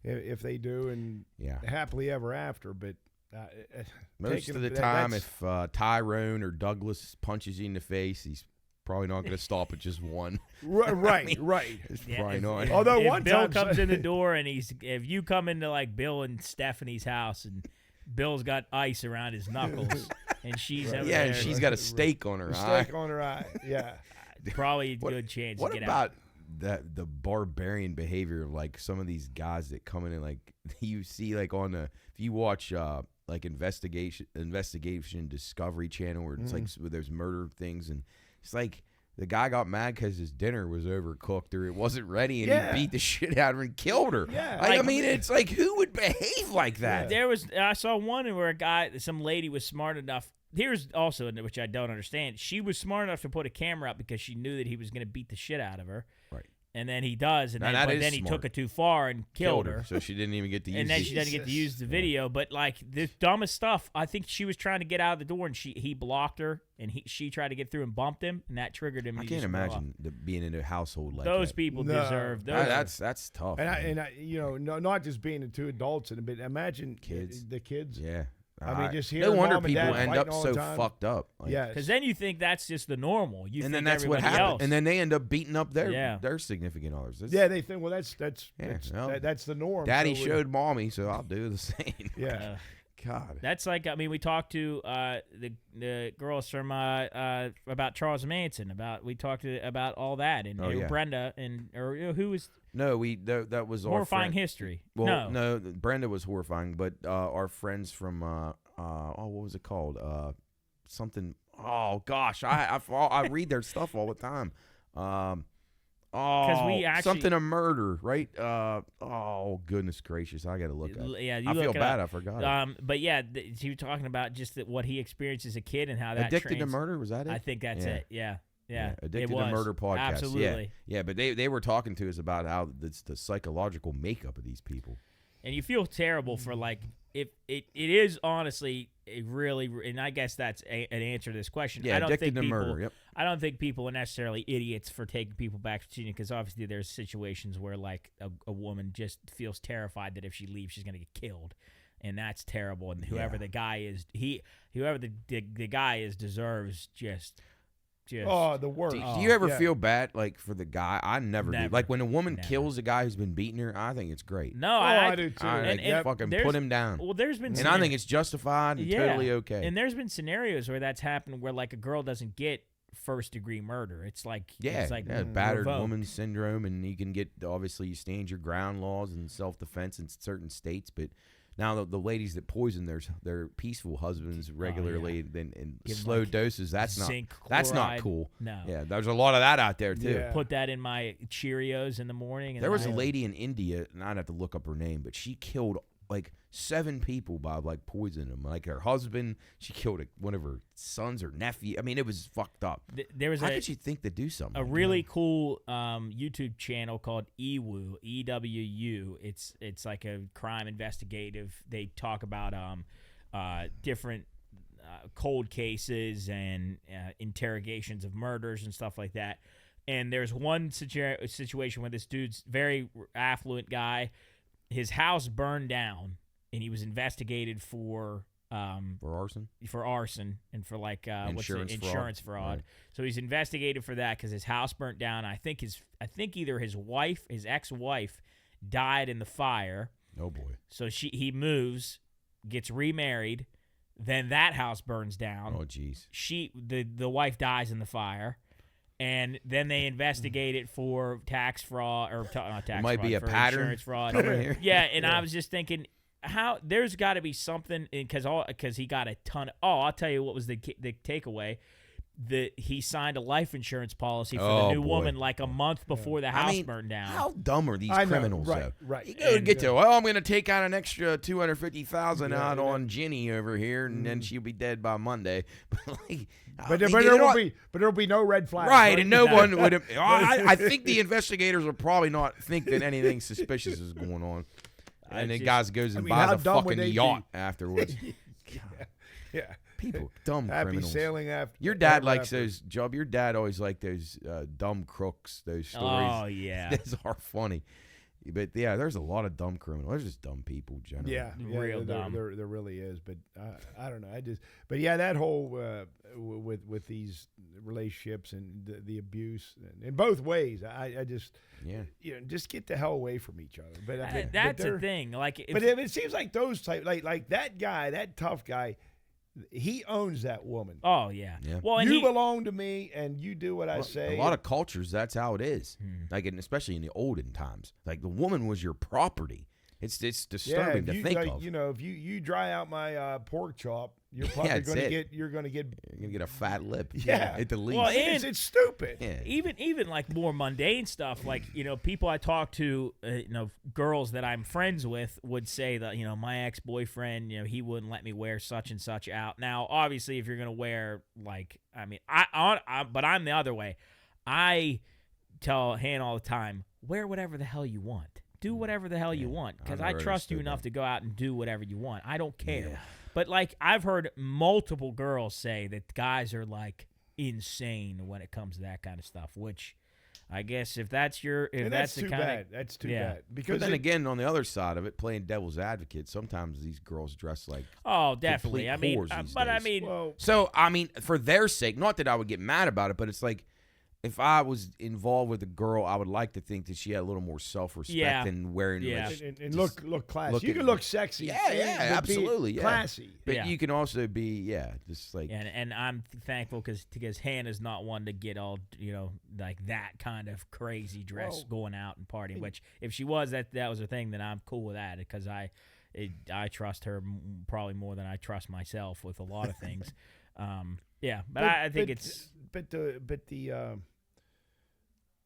if they do, and happily ever after. But most of the time, if Tyrone or Douglas punches you in the face, he's probably not going to stop at just one. Right. It's probably not. Although if one Bill time comes in the door, and if you come into like Bill and Stephanie's house, and Bill's got ice around his knuckles, and she's over there, and she's got a steak on her eye. Steak on her eye, yeah. Probably a good chance to get out. What about the barbarian behavior of like some of these guys that come in and like you see like if you watch like investigation Discovery Channel where it's like where there's murder things, and it's like the guy got mad because his dinner was overcooked or it wasn't ready, and he beat the shit out of her and killed her. Yeah, I mean, it's like, who would behave like that? I saw one where some lady was smart enough here's also, which I don't understand. She was smart enough to put a camera up because she knew that he was going to beat the shit out of her. Right. And then he does, and Now, then he took it too far and killed her. So she didn't even get to use it. And then she doesn't get to use the video. But, like, the dumbest stuff, I think she was trying to get out of the door, and he blocked her, and she tried to get through and bumped him, and that triggered him. I can't imagine being in a household like those that. people deserve those. That's tough. And not just being the two adults, but imagine the kids. Yeah. I mean, just hearing no wonder mom and people dad end fighting up all so the time. fucked up. Yeah, because then you think that's just the normal. You and think then that's what everybody happens. else. And then they end up beating up their significant others. They think, well, that's the norm. Daddy showed mommy, so I'll do the same. Yeah. God. That's like, I mean, we talked to the girls from about Charles Manson. We talked about all that, and Brenda who was. No, that was horrifying our history. Well, no, Brenda was horrifying, but our friends from what was it called? Something. Oh gosh, I read their stuff all the time. We actually, something a murder, right? Oh goodness gracious, I got to look up. Yeah, I feel bad. I forgot. But yeah, she was talking about just what he experienced as a kid and how that Addicted to Murder, was that it? I think that's it. Yeah. Addicted to Murder podcast. Absolutely. Yeah, but they were talking to us about how it's the psychological makeup of these people. And you feel terrible for, like, if it is honestly really, and I guess that's an answer to this question. Yeah, I don't addicted think to people, murder. Yep. I don't think people are necessarily idiots for taking people back to Virginia, because obviously there's situations where, like, a woman just feels terrified that if she leaves, she's going to get killed. And that's terrible. And whoever the guy is, whoever the guy is deserves just the worst. Do you ever feel bad, like, for the guy? I never do. Like, when a woman kills a guy who's been beating her, I think it's great. No, I do too. And fucking put him down. Well, there's been, and I think it's justified and totally okay. And there's been scenarios where that's happened, where, like, a girl doesn't get first-degree murder. It's like battered revoked. woman syndrome, and you can get, obviously, you stand your ground laws and self-defense in certain states, but now the ladies that poison their peaceful husbands regularly in slow doses, that's not cool. No. Yeah, there's a lot of that out there too. Yeah. Put that in my Cheerios in the morning. And there was a lady in India, and I'd have to look up her name, but she killed like 7 people by, like, poisoning them. Like, her husband, she killed one of her sons or nephew. I mean, it was fucked up. How could you think to do something? A really cool YouTube channel called EWU, EWU. It's like a crime investigative. They talk about different cold cases and interrogations of murders and stuff like that. And there's one situation where this dude's very affluent guy, his house burned down, and he was investigated for arson, and for, like, insurance fraud. Right. So he's investigated for that because his house burnt down. I think either his ex-wife, died in the fire. Oh boy! So he moves, gets remarried, then that house burns down. Oh jeez! The wife dies in the fire. And then they investigate it for tax fraud, or not tax fraud. Might be a pattern. Insurance fraud. Yeah, and I was just thinking, there's got to be something, because he got a ton of. Oh, I'll tell you what was the takeaway. He signed a life insurance policy for the new woman like a month before the house burned down. How dumb are these criminals? Right, though? right. You go get to, I'm going to take out an extra $250,000 out on Ginny over here, and then she'll be dead by Monday. But there'll be no red flags. Right, and no one would have. I think the investigators will probably not think that anything suspicious is going on. And the guy goes and buys a fucking yacht afterwards. Yeah. People, dumb Happy criminals. Sailing after. Your dad likes those, Job. Your dad always liked those dumb crooks, those stories. Oh, yeah. Those are funny. But, yeah, there's a lot of dumb criminals. There's just dumb people, generally. Yeah, real dumb. There really is. But I don't know. But, yeah, that whole with these relationships and the abuse in both ways, I just, just get the hell away from each other. But that's the thing. Like, it seems like those type, like that guy, that tough guy, he owns that woman. Oh, yeah. Well, and you belong to me, and you do what I say. A lot of cultures, that's how it is. Like, especially in the olden times. Like, the woman was your property. It's disturbing to think of. You know, if you dry out my pork chop, you're probably going to get a fat lip. Yeah, at the least. Well, it's stupid. Yeah. Even like more mundane stuff, like people I talk to, girls that I'm friends with would say that my ex-boyfriend, he wouldn't let me wear such and such out. Now, obviously, if you're gonna wear but I'm the other way. I tell Han all the time, wear whatever the hell you want. Do whatever the hell you want, because I trust you enough to go out and do whatever you want. I don't care. Yeah. But like I've heard multiple girls say that guys are like insane when it comes to that kind of stuff, which I guess that's too bad. That's too bad. Because then again, on the other side of it, playing devil's advocate, sometimes these girls dress like definitely. I mean, for their sake, not that I would get mad about it, but it's like, if I was involved with a girl, I would like to think that she had a little more self-respect than wearing and look classy. You can look sexy. Yeah, absolutely. Classy. But you can also be, just like. And I'm thankful because Hannah's not one to get all, like that kind of crazy dress going out and partying, which if she was, that was a thing, then I'm cool with that because I trust her probably more than I trust myself with a lot of things. I think it's. But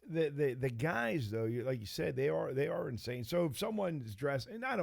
the guys though, like you said, they are insane. So if someone's dressed, and not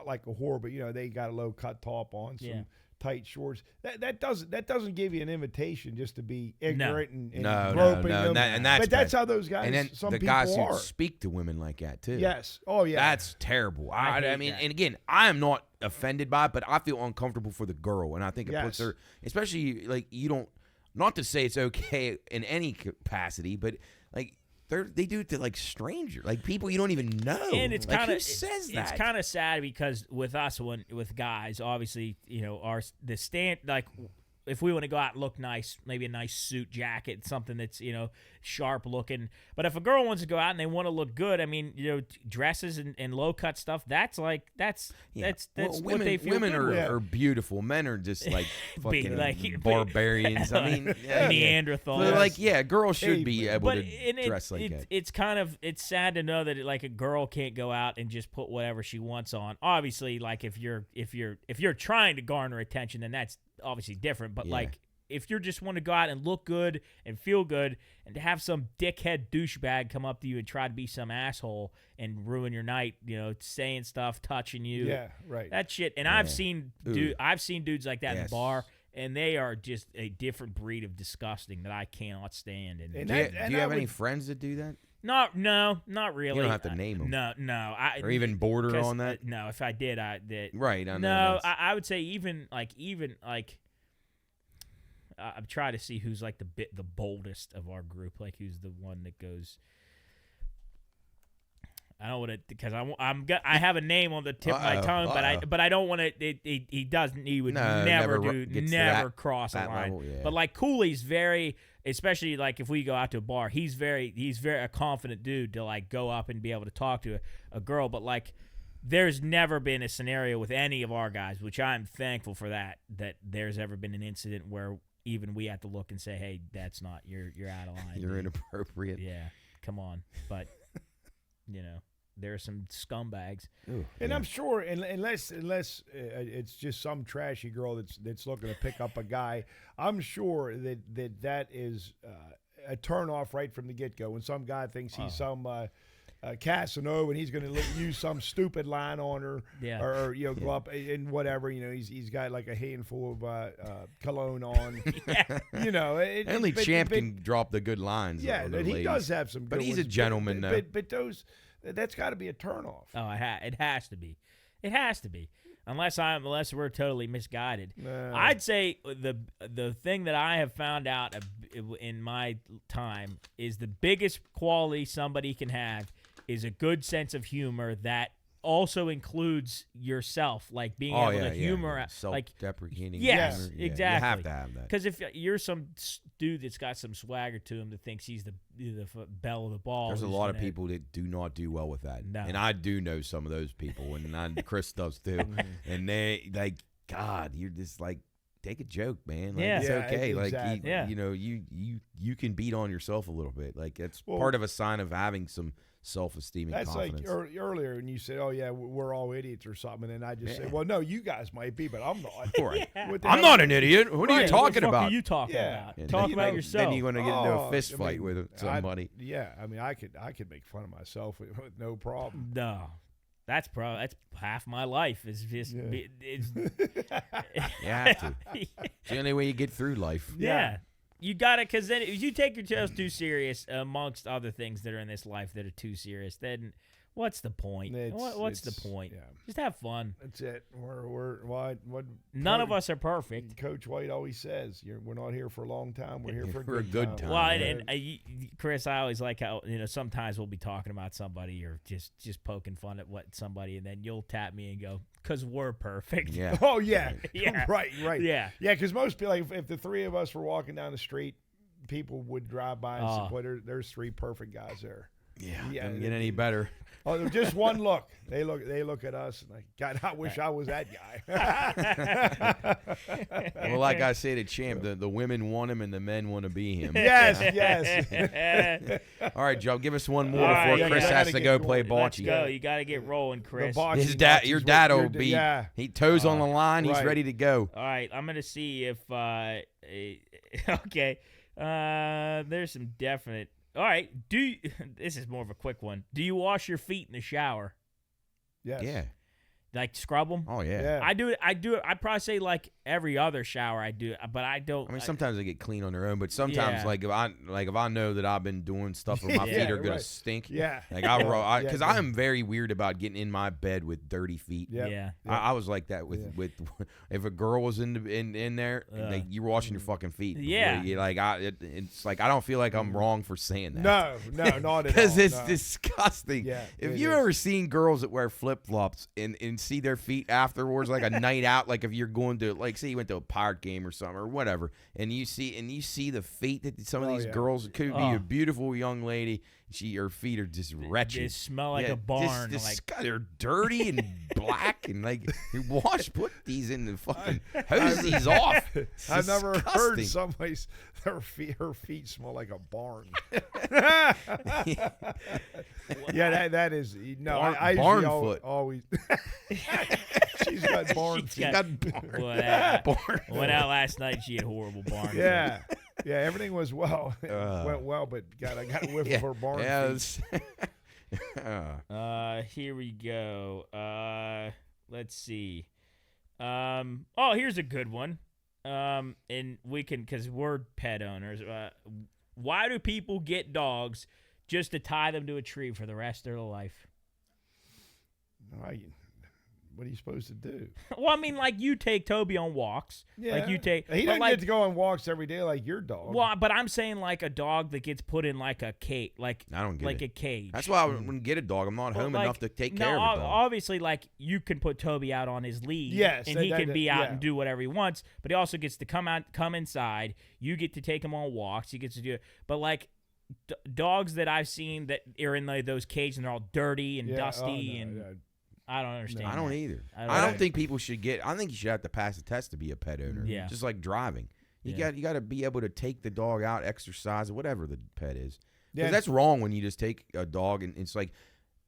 like a whore, but they got a low cut top on, some tight shorts. That doesn't give you an invitation just to be ignorant and groping them. But that's how those guys. And then some the people guys are. who speak to women like that too. Yes. Oh yeah. That's terrible. I mean, and again, I am not offended by it, but I feel uncomfortable for the girl, and I think it puts her, especially like you don't. Not to say it's okay in any capacity, but like they do it to like strangers, like people you don't even know. And it's like, kind of who says that? It's kind of sad because with us, with guys, obviously, if we want to go out and look nice, maybe a nice suit jacket, something that's sharp looking. But if a girl wants to go out and they want to look good, I mean, dresses and low cut stuff. That's what they feel. Women good are beautiful. Men are just like fucking barbarians. I mean, Neanderthals. But girls should be able to dress like that. It's sad to know that like a girl can't go out and just put whatever she wants on. Obviously, like if you're trying to garner attention, then that's obviously different, but like if you just want to go out and look good and feel good, and to have some dickhead douchebag come up to you and try to be some asshole and ruin your night, saying stuff, touching you, that shit. And I've seen dudes like that in the bar, and they are just a different breed of disgusting that I cannot stand. And do you have any friends that do that? No, not really. You don't have to name them. No. Or even border on that? No, if I did, Right, I know. No, I would say even I'm trying to see who's like the boldest of our group, like who's the one that goes. I don't want to, because I have a name on the tip of my tongue, but I don't want to. He would never cross a line. Level, But like Cooley's very, especially like if we go out to a bar, he's very a confident dude to like go up and be able to talk to a girl. But like, there's never been a scenario with any of our guys, which I'm thankful for that there's ever been an incident where even we have to look and say, hey, that's not, you're out of line. You're inappropriate. Yeah, come on. But there are some scumbags. Ooh, and I'm sure, unless it's just some trashy girl that's looking to pick up a guy, I'm sure that is a turn off right from the get go. When some guy thinks he's some Casanova and he's going to use some stupid line on her, or go up and whatever. He's got like a handful of cologne on. Only Champ can drop the good lines. Yeah, and he does have some. But good he's ones, a gentleman, though. But that's got to be a turnoff. Oh, it has to be. It has to be. Unless we're totally misguided. I'd say the thing that I have found out in my time is the biggest quality somebody can have is a good sense of humor that also includes yourself, like being able to humor, self-deprecating. Yes, humor. exactly. You have to have that. Because if you're some dude that's got some swagger to him that thinks he's the belle of the ball, there's a lot of people that do not do well with that, and I do know some of those people, and Chris does too, and they like, God, you're just like, take a joke, man. Like, it's okay. Exactly. Like you can beat on yourself a little bit. Like it's part of a sign of having some self-esteem and That's confidence. like earlier when you said, "Oh yeah, we're all idiots" or something, and I just say, "Well, no, you guys might be, but I'm not." Right. What the I'm hell- not an idiot. What are you talking What the fuck about? are you talking Yeah. about? And Talk then, about yourself. Then you're going to get into a fist I fight mean, with somebody. Yeah, I mean, I could make fun of myself with no problem. No. That's half my life is just it's You have to. It's the only way you get through life. yeah. You got to, because then if you take yourself too serious, amongst other things that are in this life that are too serious, then what's the point? What's the point? Yeah. Just have fun. That's it. What None of us are perfect. Coach White always says, we're not here for a long time. We're here for For a good time. Well, and Chris, I always like how sometimes we'll be talking about somebody or just poking fun at somebody, and then you'll tap me and go, "'Cause we're perfect." Yeah. Oh yeah, Yeah. right. Yeah. Yeah. Because most people, like, if the three of us were walking down the street, people would drive by and say, "Boy, there's three perfect guys there." Yeah. Doesn't get any better. Oh, just one look. They look at us and like, God, I wish I was that guy. Well, like I say to Champ, the women want him and the men want to be him. Yes. All right, Joe, give us one more All right, before Chris you has gotta to get go play going. Let's bocce. go. You got to get rolling, Chris. The bocce His dad, nuts your is dad what will you're- be. Yeah. He toes on the line. He's right. ready to go. All right, I'm gonna see if okay. There's some definite. All right, this is more of a quick one. Do you wash your feet in the shower? Yes. Yeah. Like scrub them? Oh yeah. Yeah. I do it. I'd probably say like every other shower I do, but I don't. I mean, sometimes they get clean on their own, but sometimes, Yeah. like if I know that I've been doing stuff where my Yeah, feet are gonna right. stink, Yeah. like Yeah, because yeah. I am very weird about getting in my bed with dirty feet. Yeah. Yeah. I was like that with if a girl was in there, like, you're washing your fucking feet. before Yeah. you, like it's like I don't feel like I'm wrong for saying that. No, not at all. Because it's no. disgusting. Yeah, if it you've is. ever seen girls that wear flip flops and see their feet afterwards, like a night out, like if you're going to, like, say you went to a Pirate game or something or whatever, and you see the feet that some of Oh, these yeah. girls, it could be Oh. a beautiful young lady, her feet are just wretched. They smell like Yeah, a barn. they're dirty and black and like you put these in the fucking hose these off. It's I've never heard disgusting. somebody's her feet smell like a barn. Yeah, that is no. I Barn usually foot. always. She's got barn She's feet. got- barn. Went out last night. She had horrible barn. Yeah, everything was went well, but God, I got a whiff of her barn feet. Here we go. Let's see. Oh, here's a good one. And we can, because we're pet owners. Why do people get dogs just to tie them to a tree for the rest of their life? What are you supposed to do? Well, I mean, like you take Toby on walks. Yeah, Like you take. He but doesn't like, get to go on walks every day like your dog. Well, but I'm saying like a dog that gets put in like a cage, like I don't get like it. a cage. That's why I wouldn't get a dog. I'm not But, home like, enough to take no, care of a dog. obviously, like you can put Toby out on his lead, Yes, and he can be out yeah. and do whatever he wants. But he also gets to come inside. You get to take him on walks. He gets to do it. But like dogs that I've seen that are in those cages and they're all dirty and Yeah, dusty, oh, and no. I don't understand. I don't that. either. I I don't think people should get. I think you should have to pass a test to be a pet owner. Yeah. Just like driving. You Yeah. got to be able to take the dog out, exercise, whatever the pet is. Because Yeah. that's wrong when you just take a dog and it's like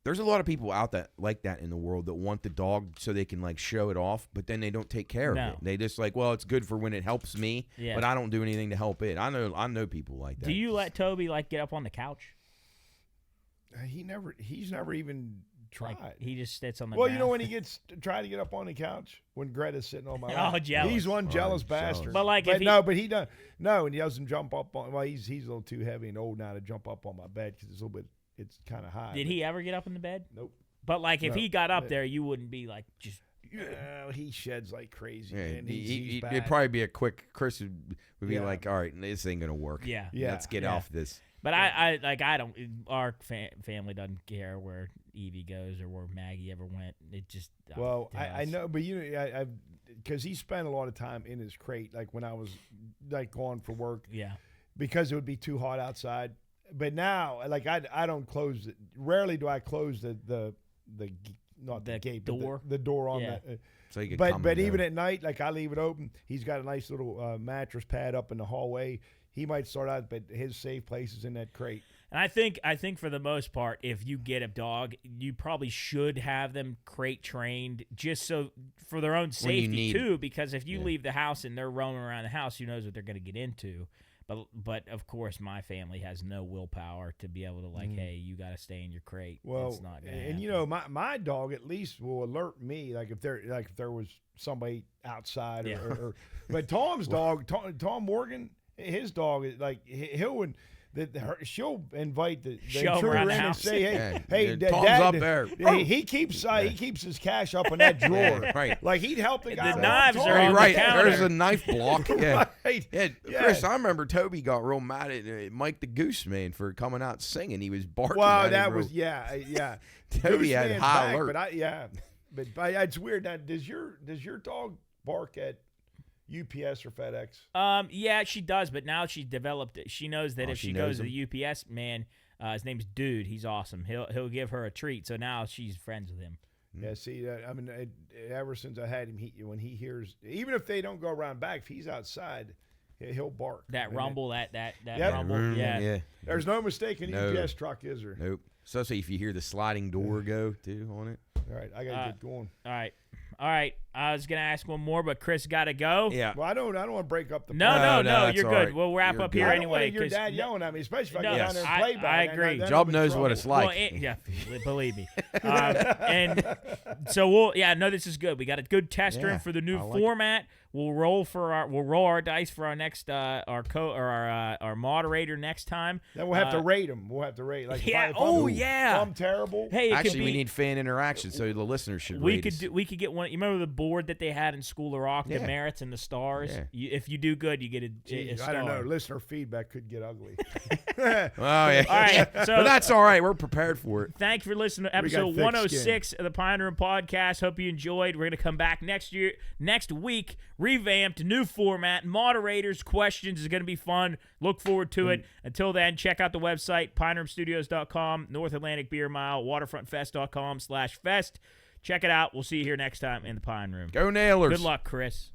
there's a lot of people out that like that in the world that want the dog so they can like show it off, but then they don't take care No. of it. They just like, well, it's good for when it helps me, Yeah. but I don't do anything to help it. I know people like that. Do you let Toby like get up on the couch? He's never even tried. Like he just sits on the. Well, ground? you know when he gets trying to get up on the couch when Greta's sitting on my lap. Oh, jealous. He's one jealous jealous. bastard. But, like, if he- no, but he doesn't. No, and he doesn't jump up on. Well, he's a little too heavy and old now to jump up on my bed because it's a little bit. It's kind of high. Did but he ever get up in the bed? Nope. But like if No. he got up there, you wouldn't be like just. Yeah, he sheds like crazy. Yeah, Man. He's it'd bad. probably be a quick. Chris would be Yeah. like, "All right, this ain't gonna work. Yeah. Yeah. Let's get Yeah. off this." But I don't. Our family doesn't care where Evie goes or where Maggie ever went. It just. Well, to I us. know, but I because he spent a lot of time in his crate, like when I was like gone for work, Yeah. because it would be too hot outside. But now, like I don't close it. Rarely do I close the not the The gate, door? but the door on Yeah. that. So you could But come but and go. even at night, like I leave it open. He's got a nice little mattress pad up in the hallway. He might start out, but his safe place is in that crate. And I think for the most part, if you get a dog, you probably should have them crate trained just so for their own safety too. Because if you leave the house and they're roaming around the house, who knows what they're going to get into. But of course, my family has no willpower to be able to hey, you got to stay in your crate. Well, it's not gonna and happen. you know, my dog at least will alert me if there was somebody outside or but Tom's dog, Tom Morgan, his dog is she'll invite the intruder in and say, "Hey, Tom's Dad, up there." He keeps his cash up in that drawer, right? Like he'd help the guy. The knives are on right. the counter. There's a knife block. Yeah. Right. Yeah, Chris, I remember Toby got real mad at Mike the Goose Man for coming out singing. He was barking. Well, at that him was Toby had high alert. But it's weird. Now, does your dog bark at UPS or FedEx? Yeah, she does, but now she developed it. She knows that if she goes to the UPS man, his name's Dude. He's awesome. He'll give her a treat. So now she's friends with him. Yeah, see, I mean, ever since I had him, when he hears, even if they don't go around back, if he's outside, he'll bark. That rumble, that Yep. rumble, yeah. There's no mistake in UPS truck, is there? Nope. Especially if you hear the sliding door go too on it. All right, I gotta get going. All right. I was gonna ask one more, but Chris got to go. Yeah. Well, I don't want to break up the. No, you're good. Right. We'll wrap up here I don't anyway. want your dad yelling at me, especially if I get down there and play back. I agree. Job knows what it's like. Well, believe me. And so this is good. We got a good tester in for the new format. We'll roll our dice for our next our moderator next time. Then we'll have to rate them. We'll have to rate if I'm terrible. Hey, actually, we need fan interaction, so the listeners should. We could get one. You remember the board that they had in School of Rock, the merits and the stars. Yeah. If you do good, you get a star. I don't know. Listener feedback could get ugly. Oh yeah. All right, so but that's all right. We're prepared for it. Thanks for listening to episode 106 of the Pine Room Podcast. Hope you enjoyed. We're gonna come back next week, revamped, new format, moderators, questions is gonna be fun. Look forward to it. Until then, check out the website pineroomstudios.com, North Atlantic Beer Mile, waterfrontfest.com/fest. Check it out. We'll see you here next time in the Pine Room. Go Nailers. Good luck, Chris.